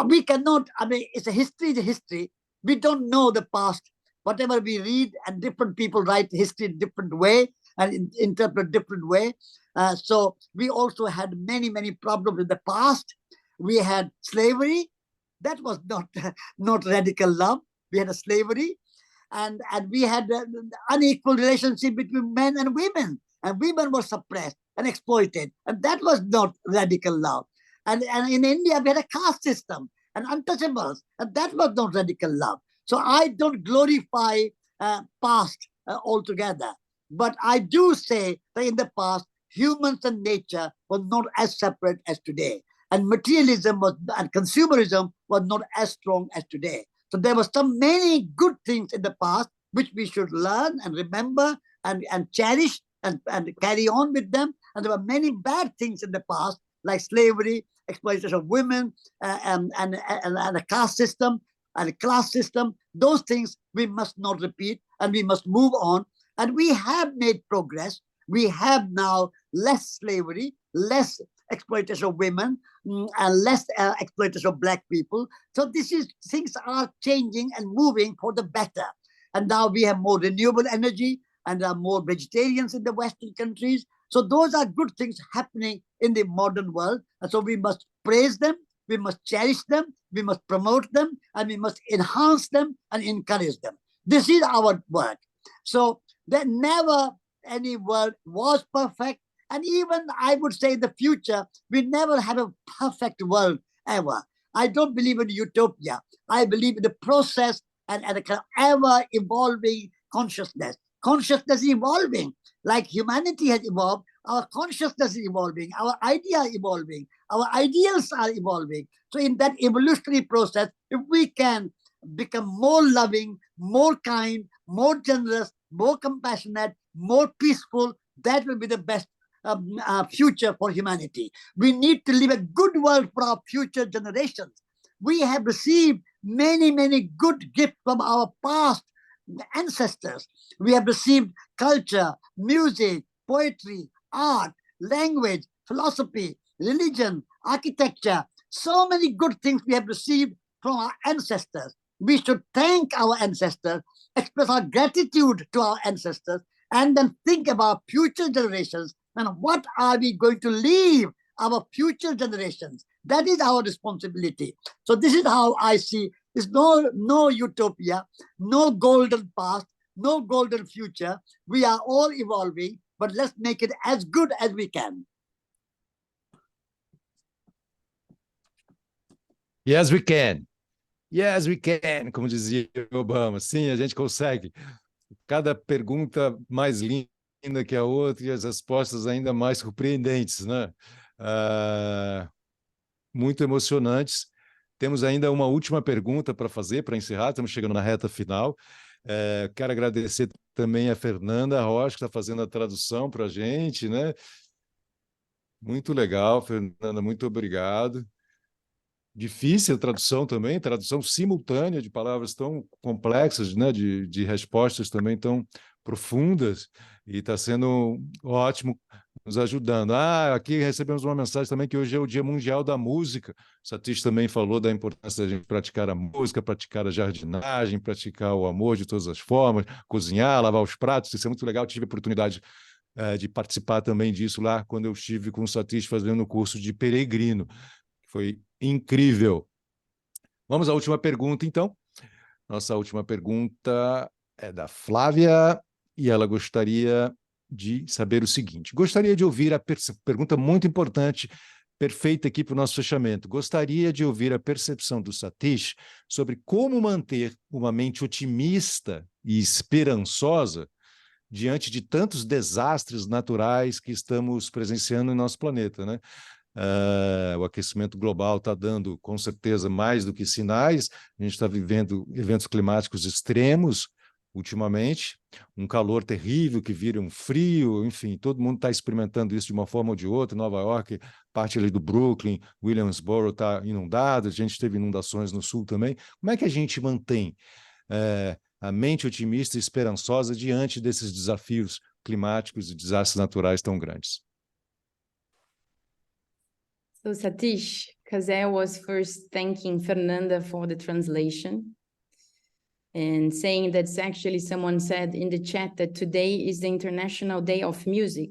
C: We cannot, I mean, it's a history. We don't know the past. Whatever we read, and different people write history in different way and interpret different way. So we also had many problems in the past. We had slavery. That was not radical love. We had a slavery, and we had an unequal relationship between men and women were suppressed and exploited, and that was not radical love. And in India, we had a caste system and untouchables, and that was not radical love. So I don't glorify past altogether, but I do say that in the past, humans and nature were not as separate as today, and materialism and consumerism was not as strong as today. So there were many good things in the past which we should learn and remember and cherish and carry on with them. And there were many bad things in the past, like slavery, exploitation of women, and a caste system and a class system. Those things we must not repeat, and we must move on. And we have made progress. We have now less slavery, less exploitation of women, and less exploitation of Black people. So things are changing and moving for the better. And now we have more renewable energy, and there are more vegetarians in the Western countries. So those are good things happening in the modern world. And so we must praise them, we must cherish them, we must promote them, and we must enhance them and encourage them. This is our work. So that never any world was perfect. And even I would say in the future, we never have a perfect world ever. I don't believe in utopia. I believe in the process and a kind of ever evolving consciousness. Consciousness is evolving, like humanity has evolved. Our consciousness is evolving. Our ideas are evolving. Our ideals are evolving. So in that evolutionary process, if we can become more loving, more kind, more generous, more compassionate, more peaceful, that will be the best future for humanity. We need to leave a good world for our future generations. We have received many good gifts from our past ancestors. We have received culture, music, poetry, art, language, philosophy, religion, architecture. So many good things we have received from our ancestors. We should thank our ancestors, express our gratitude to our ancestors, and then think about future generations and what are we going to leave our future generations. That is our responsibility. So this is how I see. There's no utopia, no golden past, no golden future. We are all evolving, but let's make it as good as we can.
A: Yes, we can. Yes, we can, como dizia Obama. Sim, a gente consegue. Cada pergunta mais linda que a outra e as respostas ainda mais surpreendentes, né? Muito emocionantes. Temos ainda uma última pergunta para fazer, para encerrar, estamos chegando na reta final. Quero agradecer também a Fernanda Rocha, que está fazendo a tradução para a gente, né? Muito legal, Fernanda, muito obrigado. Difícil a tradução também, tradução simultânea de palavras tão complexas, né? De respostas também tão profundas, e está sendo ótimo, nos ajudando. Aqui recebemos uma mensagem também que hoje é o Dia Mundial da Música. O Satish também falou da importância da gente praticar a música, praticar a jardinagem, praticar o amor de todas as formas, cozinhar, lavar os pratos. Isso é muito legal. Tive a oportunidade de participar também disso lá quando eu estive com o Satish fazendo o curso de peregrino. Foi incrível. Vamos à última pergunta, então. Nossa última pergunta é da Flávia, e ela gostaria de saber o seguinte. Gostaria de ouvir a pergunta muito importante, perfeita aqui para o nosso fechamento. Gostaria de ouvir a percepção do Satish sobre como manter uma mente otimista e esperançosa diante de tantos desastres naturais que estamos presenciando em nosso planeta, né? O aquecimento global está dando, com certeza, mais do que sinais. A gente está vivendo eventos climáticos extremos ultimamente, um calor terrível que vira um frio, enfim, todo mundo está experimentando isso de uma forma ou de outra. Nova York, parte ali do Brooklyn, Williamsboro está inundado, a gente teve inundações no sul também. Como é que a gente mantém a mente otimista e esperançosa diante desses desafios climáticos e desastres naturais tão grandes.
B: So Satish, Kazé was first thanking Fernanda for the translation and saying that actually someone said in the chat that today is the International Day of Music.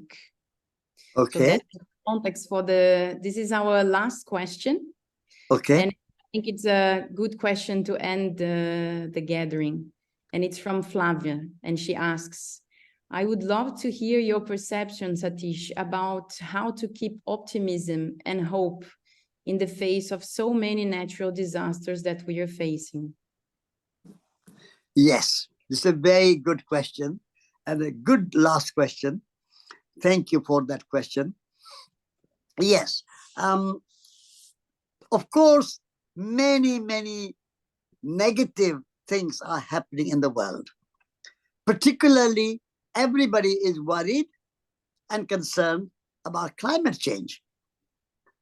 B: So
C: Okay.
B: that's the context for this is our last question.
C: Okay.
B: And I think it's a good question to end the gathering. And it's from Flavia. And she asks, I would love to hear your perception, Satish, about how to keep optimism and hope in the face of so many natural disasters that we are facing.
C: Yes, it's a very good question and a good last question. Thank you for that question. Yes, of course, many negative things are happening in the world. Particularly, everybody is worried and concerned about climate change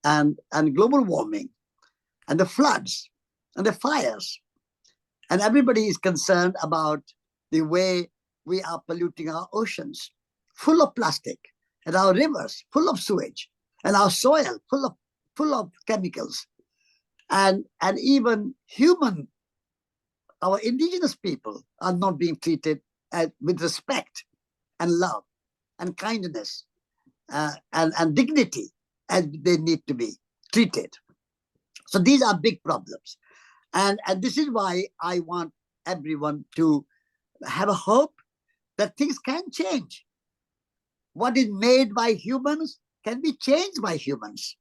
C: and global warming and the floods and the fires. And everybody is concerned about the way we are polluting our oceans, full of plastic, and our rivers full of sewage, and our soil full of chemicals, and even our indigenous people are not being treated with respect and love and kindness and dignity as they need to be treated. So these are big problems. And this is why I want everyone to have a hope that things can change. What is made by humans can be changed by humans.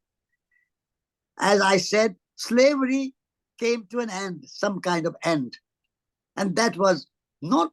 C: As I said, slavery came to an end, some kind of end. And that was not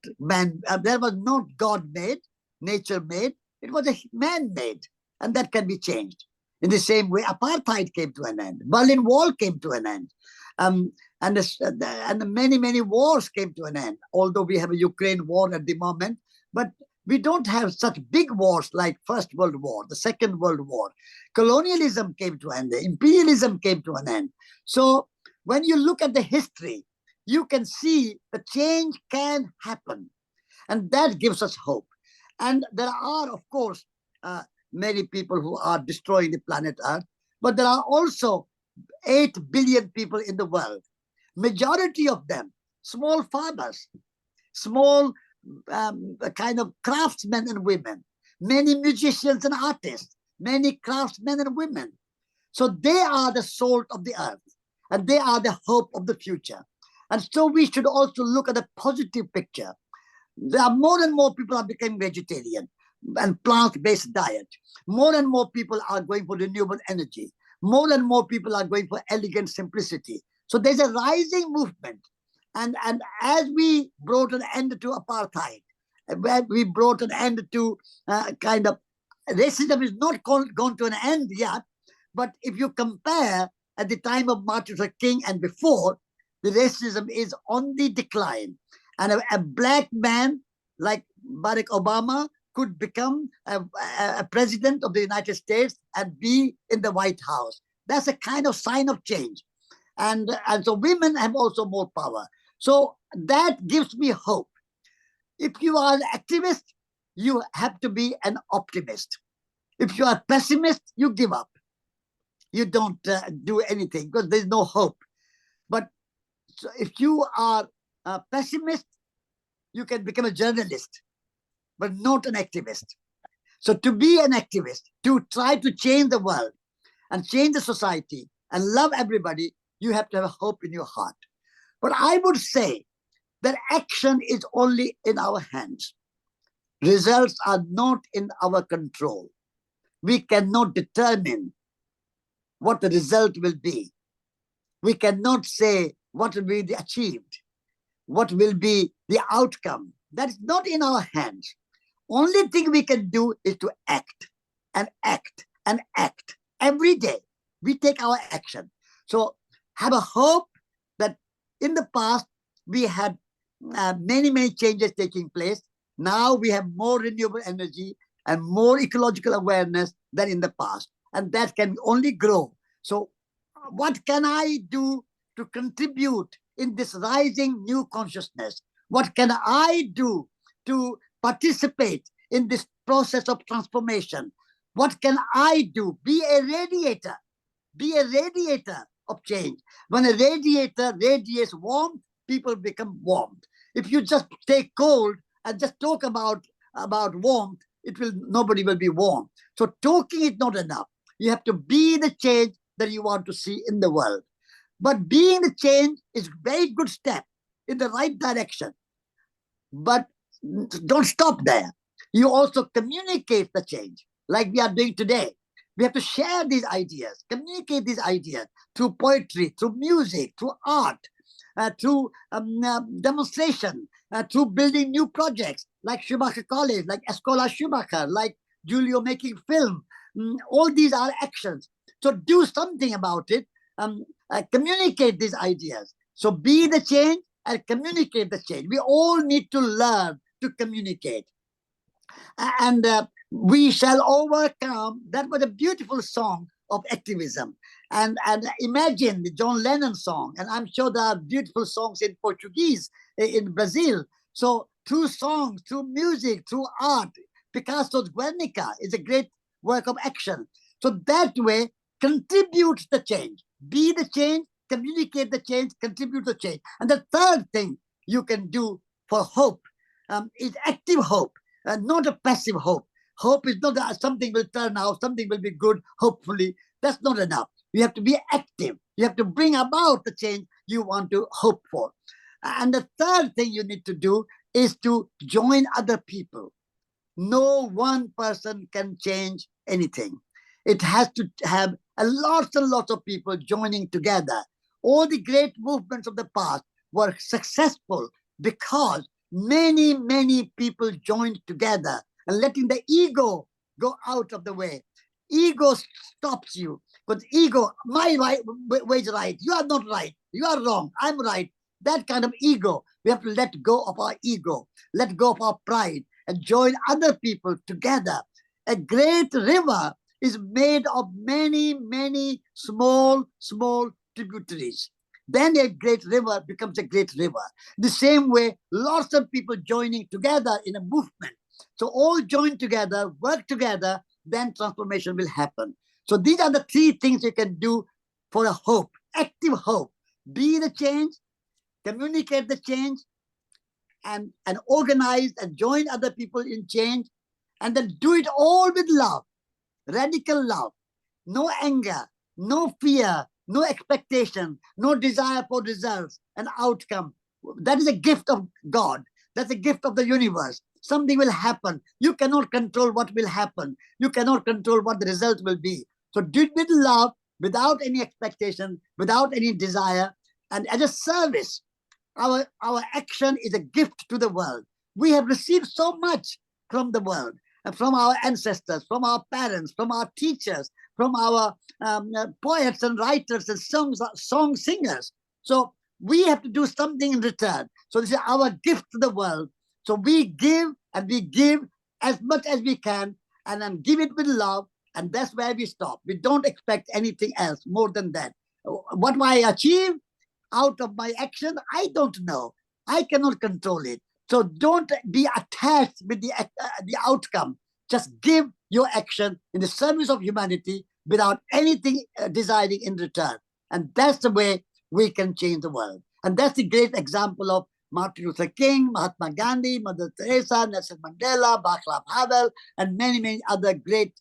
C: God-made, nature-made. It was a man-made, and that can be changed. In the same way, apartheid came to an end. Berlin Wall came to an end. And many wars came to an end, although we have a Ukraine war at the moment. But we don't have such big wars like First World War, the Second World War. Colonialism came to an end. Imperialism came to an end. So when you look at the history, you can see the change can happen. And that gives us hope. And there are, of course, many people who are destroying the planet Earth, but there are also 8 billion people in the world. Majority of them, small farmers, small kind of craftsmen and women, many musicians and artists, many craftsmen and women. So they are the salt of the earth, and they are the hope of the future. And so we should also look at a positive picture. There are more and more people are becoming vegetarian and plant-based diet. More and more people are going for renewable energy. More and more people are going for elegant simplicity. So there's a rising movement. And as we brought an end to apartheid, where we brought an end to kind of racism is not gone to an end yet. But if you compare at the time of Martin Luther King and before, the racism is on the decline. And a black man like Barack Obama could become a president of the United States and be in the White House. That's a kind of sign of change. And so women have also more power. So that gives me hope. If you are an activist, you have to be an optimist. If you are a pessimist, you give up. You don't do anything because there's no hope. But so if you are a pessimist, you can become a journalist, but not an activist. So to be an activist, to try to change the world and change the society and love everybody, you have to have hope in your heart. But I would say that action is only in our hands. Results are not in our control. We cannot determine what the result will be. We cannot say what will be achieved, what will be the outcome. That is not in our hands. Only thing we can do is to act and act and act. Every day we take our action. So have a hope that in the past we had many changes taking place. Now we have more renewable energy and more ecological awareness than in the past. And that can only grow. So what can I do to contribute in this rising new consciousness? What can I do to participate in this process of transformation? What can I do? Be a radiator. Be a radiator of change. When a radiator radiates warmth, people become warm. If you just stay cold and just talk about warmth, nobody will be warm. So talking is not enough. You have to be the change that you want to see in the world. But being the change is a very good step in the right direction. But don't stop there. You also communicate the change like we are doing today. We have to share these ideas, communicate these ideas through poetry, through music, through art, through demonstration, through building new projects like Schumacher College, like Escola Schumacher, like Giulio making film. All these are actions. So do something about it. Communicate these ideas. So be the change and communicate the change. We all need to learn to communicate. And we shall overcome. That was a beautiful song of activism. And imagine the John Lennon song. And I'm sure there are beautiful songs in Portuguese in Brazil. So through songs, through music, through art, Picasso's Guernica is a great work of action. So that way, contribute the change. Be the change, communicate the change, contribute the change. And the third thing you can do for hope is active hope, not a passive hope. Hope is not that something will turn out, something will be good, hopefully. That's not enough. You have to be active. You have to bring about the change you want to hope for. And the third thing you need to do is to join other people. No one person can change anything. It has to have lots and lots of people joining together. All the great movements of the past were successful because many, many people joined together and letting the ego go out of the way. Ego stops you. But ego, my way is right. You are not right. You are wrong. I'm right. That kind of ego, we have to let go of our ego, let go of our pride, and join other people together. A great river is made of many, many small tributaries. Then a great river becomes a great river. The same way, lots of people joining together in a movement. So all join together, work together, then transformation will happen. So these are the three things you can do for a hope, active hope. Be the change, communicate the change, and organize and join other people in change, and then do it all with love, radical love, no anger, no fear, no expectation, no desire for results and outcome. That is a gift of God. That's a gift of the universe. Something will happen. You cannot control what will happen. You cannot control what the result will be. So do it with love, without any expectation, without any desire, and as a service. Our action is a gift to the world. We have received so much from the world, and from our ancestors, from our parents, from our teachers, from our poets and writers and song singers. So we have to do something in return. So this is our gift to the world. So we give, and we give as much as we can, and then give it with love, and that's where we stop. We don't expect anything else more than that. What I achieve out of my action, I don't know. I cannot control it. So don't be attached with the outcome. Just give your action in the service of humanity without anything desiring in return. And that's the way we can change the world. And that's the great example of Martin Luther King, Mahatma Gandhi, Mother Teresa, Nelson Mandela, Václav Havel, and many, many other great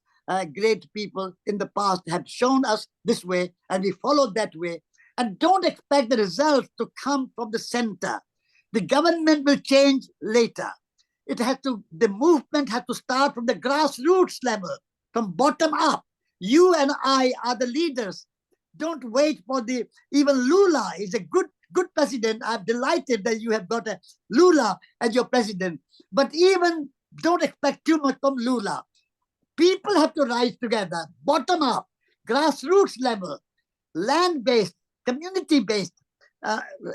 C: people in the past have shown us this way, and we follow that way. And don't expect the results to come from the center. The government will change later. The movement has to start from the grassroots level, from bottom up. You and I are the leaders. Don't wait for even Lula is a good president. I'm delighted that you have got a Lula as your president. But even don't expect too much from Lula. People have to rise together, bottom up, grassroots level, land-based, community-based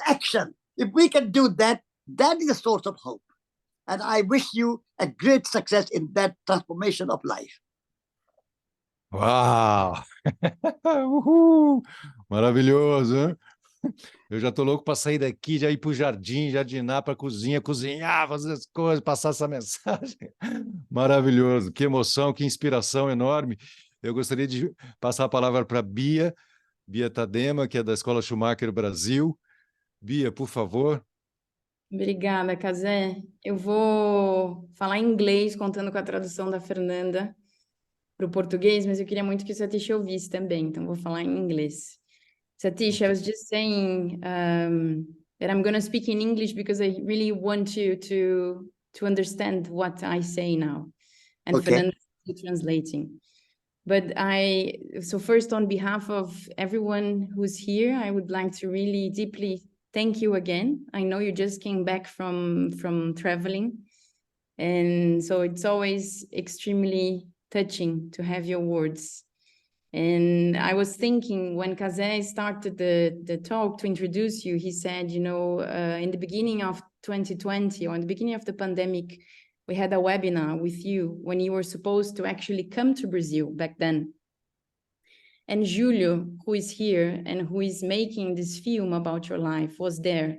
C: action. If we can do that, that is a source of hope. And I wish you a great success in that transformation of life.
A: Uau! Uhul! Maravilhoso, hein? Eu já estou louco para sair daqui, já ir para o jardim, jardinar, para a cozinha, cozinhar, fazer as coisas, passar essa mensagem. Maravilhoso, que emoção, que inspiração enorme. Eu gostaria de passar a palavra para Bia Tadema, que é da Escola Schumacher Brasil. Bia, por favor.
B: Obrigada, Casé. Eu vou falar em inglês, contando com a tradução da Fernanda para o português, mas eu queria muito que o Satish ouvisse também, então vou falar em inglês. Satish, I was just saying that I'm going to speak in English because I really want you to understand what I say now, and
C: Okay.
B: Fernanda is translating. But so first, on behalf of everyone who's here, I would like to really deeply thank you again. I know you just came back from traveling, and so it's always extremely touching to have your words. And I was thinking when Kazé started the talk to introduce you, he said, in the beginning of 2020 or in the beginning of the pandemic, we had a webinar with you when you were supposed to actually come to Brazil back then. And Julio, who is here and who is making this film about your life, was there.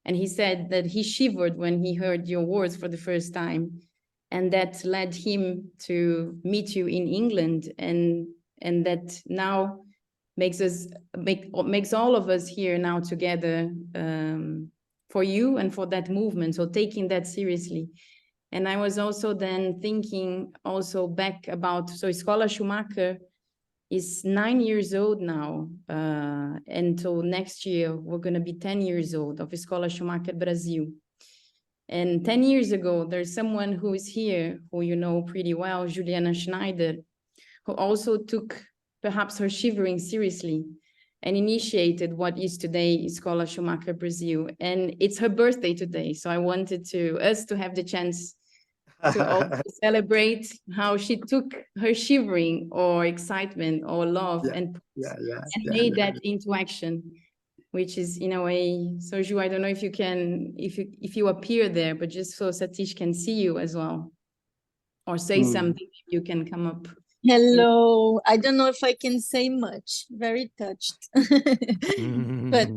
B: And he said that he shivered when he heard your words for the first time. And that led him to meet you in England. And that now makes all of us here now together for you and for that movement. So taking that seriously. And I was also then thinking also back about, so Escola Schumacher is 9 years old now. Until next year, we're going to be 10 years old of Escola Schumacher Brasil. And 10 years ago, there's someone who is here, who you know pretty well, Juliana Schneider, who also took perhaps her shivering seriously and initiated what is today Escola Schumacher Brasil. And it's her birthday today. So I wanted us to have the chance to also celebrate how she took her shivering or excitement or love and made that into action, which is in a way, so Ju, I don't know if you can, if you appear there, but just so Satish can see you as well, or say something, you can come up.
E: Hello. I don't know if I can say much. Very touched. But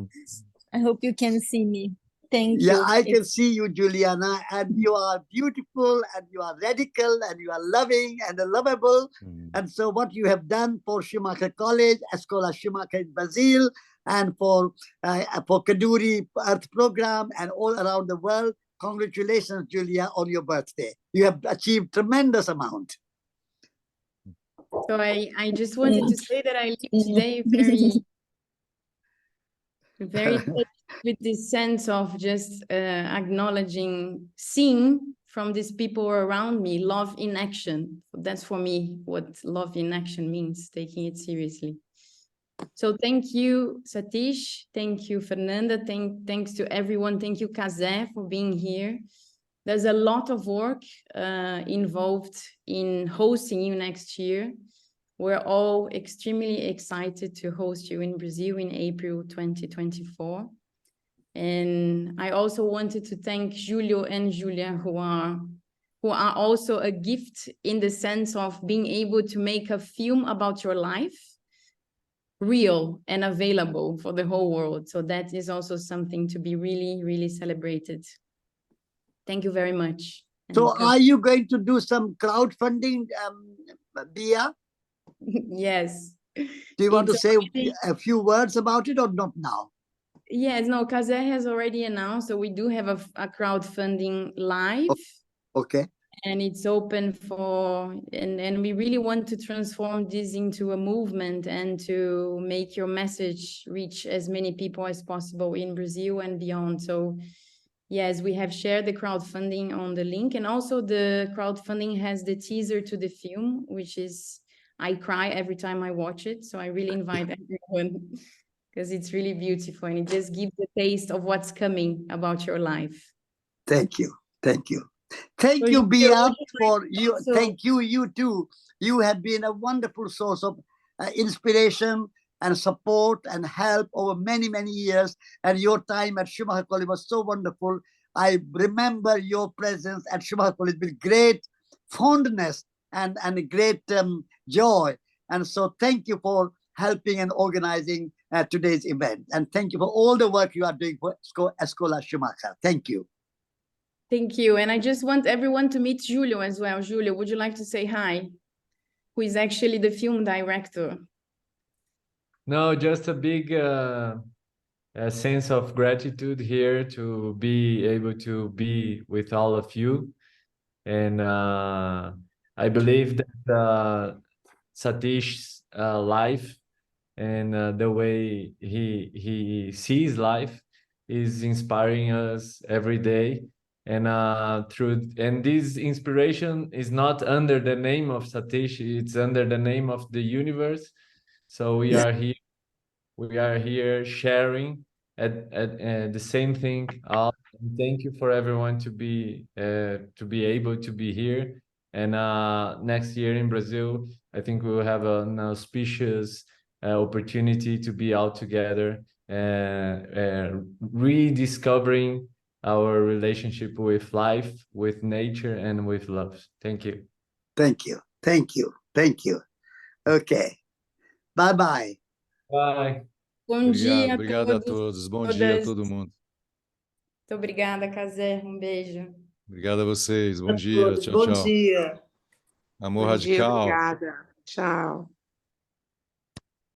E: I hope you can see me. Thank you.
C: Yeah, I can see you, Juliana, and you are beautiful, and you are radical, and you are loving and lovable. And so what you have done for Schumacher College, Escola Schumacher in Brazil, and for Kaduri Earth Program and all around the world, congratulations, Julia, on your birthday. You have achieved tremendous amount.
B: So I just wanted to say that I live today very touched with this sense of just acknowledging, seeing from these people around me, love in action. That's for me what love in action means, taking it seriously. So thank you, Satish. Thank you, Fernanda. Thanks to everyone. Thank you, Kazé, for being here. There's a lot of work involved in hosting you next year. We're all extremely excited to host you in Brazil in April 2024. And I also wanted to thank Julio and Julia, who are also a gift in the sense of being able to make a film about your life real and available for the whole world. So that is also something to be really, really celebrated. Thank you very much.
C: So are you going to do some crowdfunding, Bia?
B: Yes.
C: Do you want to say a few words about it or not now?
B: Yes, no, Kazé has already announced, so we do have a crowdfunding live.
C: Okay.
B: And it's open for, and we really want to transform this into a movement and to make your message reach as many people as possible in Brazil and beyond. So yes, we have shared the crowdfunding on the link, and also the crowdfunding has the teaser to the film, which is, I cry every time I watch it. So I really invite everyone, because it's really beautiful and it just gives a taste of what's coming about your life.
C: Thank you. Thank you. Thank you, Bia, for you. Thank you, you too. You have been a wonderful source of inspiration and support and help over many, many years. And your time at Schumacher College was so wonderful. I remember your presence at Schumacher College with great fondness and great joy. And so thank you for helping and organizing today's event. And thank you for all the work you are doing for Escola Schumacher. Thank you.
B: Thank you. And I just want everyone to meet Julio as well. Julio, would you like to say hi? Who is actually the film director?
F: No, just a big a sense of gratitude here to be able to be with all of you. And I believe that Satish's life and the way he sees life is inspiring us every day. And this inspiration is not under the name of Satish, it's under the name of the universe. So we are here sharing at the same thing. Thank you for everyone to be able to be here. And next year in Brazil, I think we will have an auspicious opportunity to be all together, rediscovering our relationship with life, with nature, and with love. Thank you.
C: Thank you. Thank you. Thank you. Okay. Bye-bye.
F: Bye.
B: Bom dia a
A: Obrigado a
B: todos.
A: todos. Bom dia a
B: todas.
A: todo mundo.
B: Muito obrigada, Cazé. Um beijo.
A: Obrigado a vocês. Bom dia. Tchau,
C: Bom
A: tchau.
C: dia.
A: Amor
G: Bom dia,
A: radical.
G: obrigada. Tchau.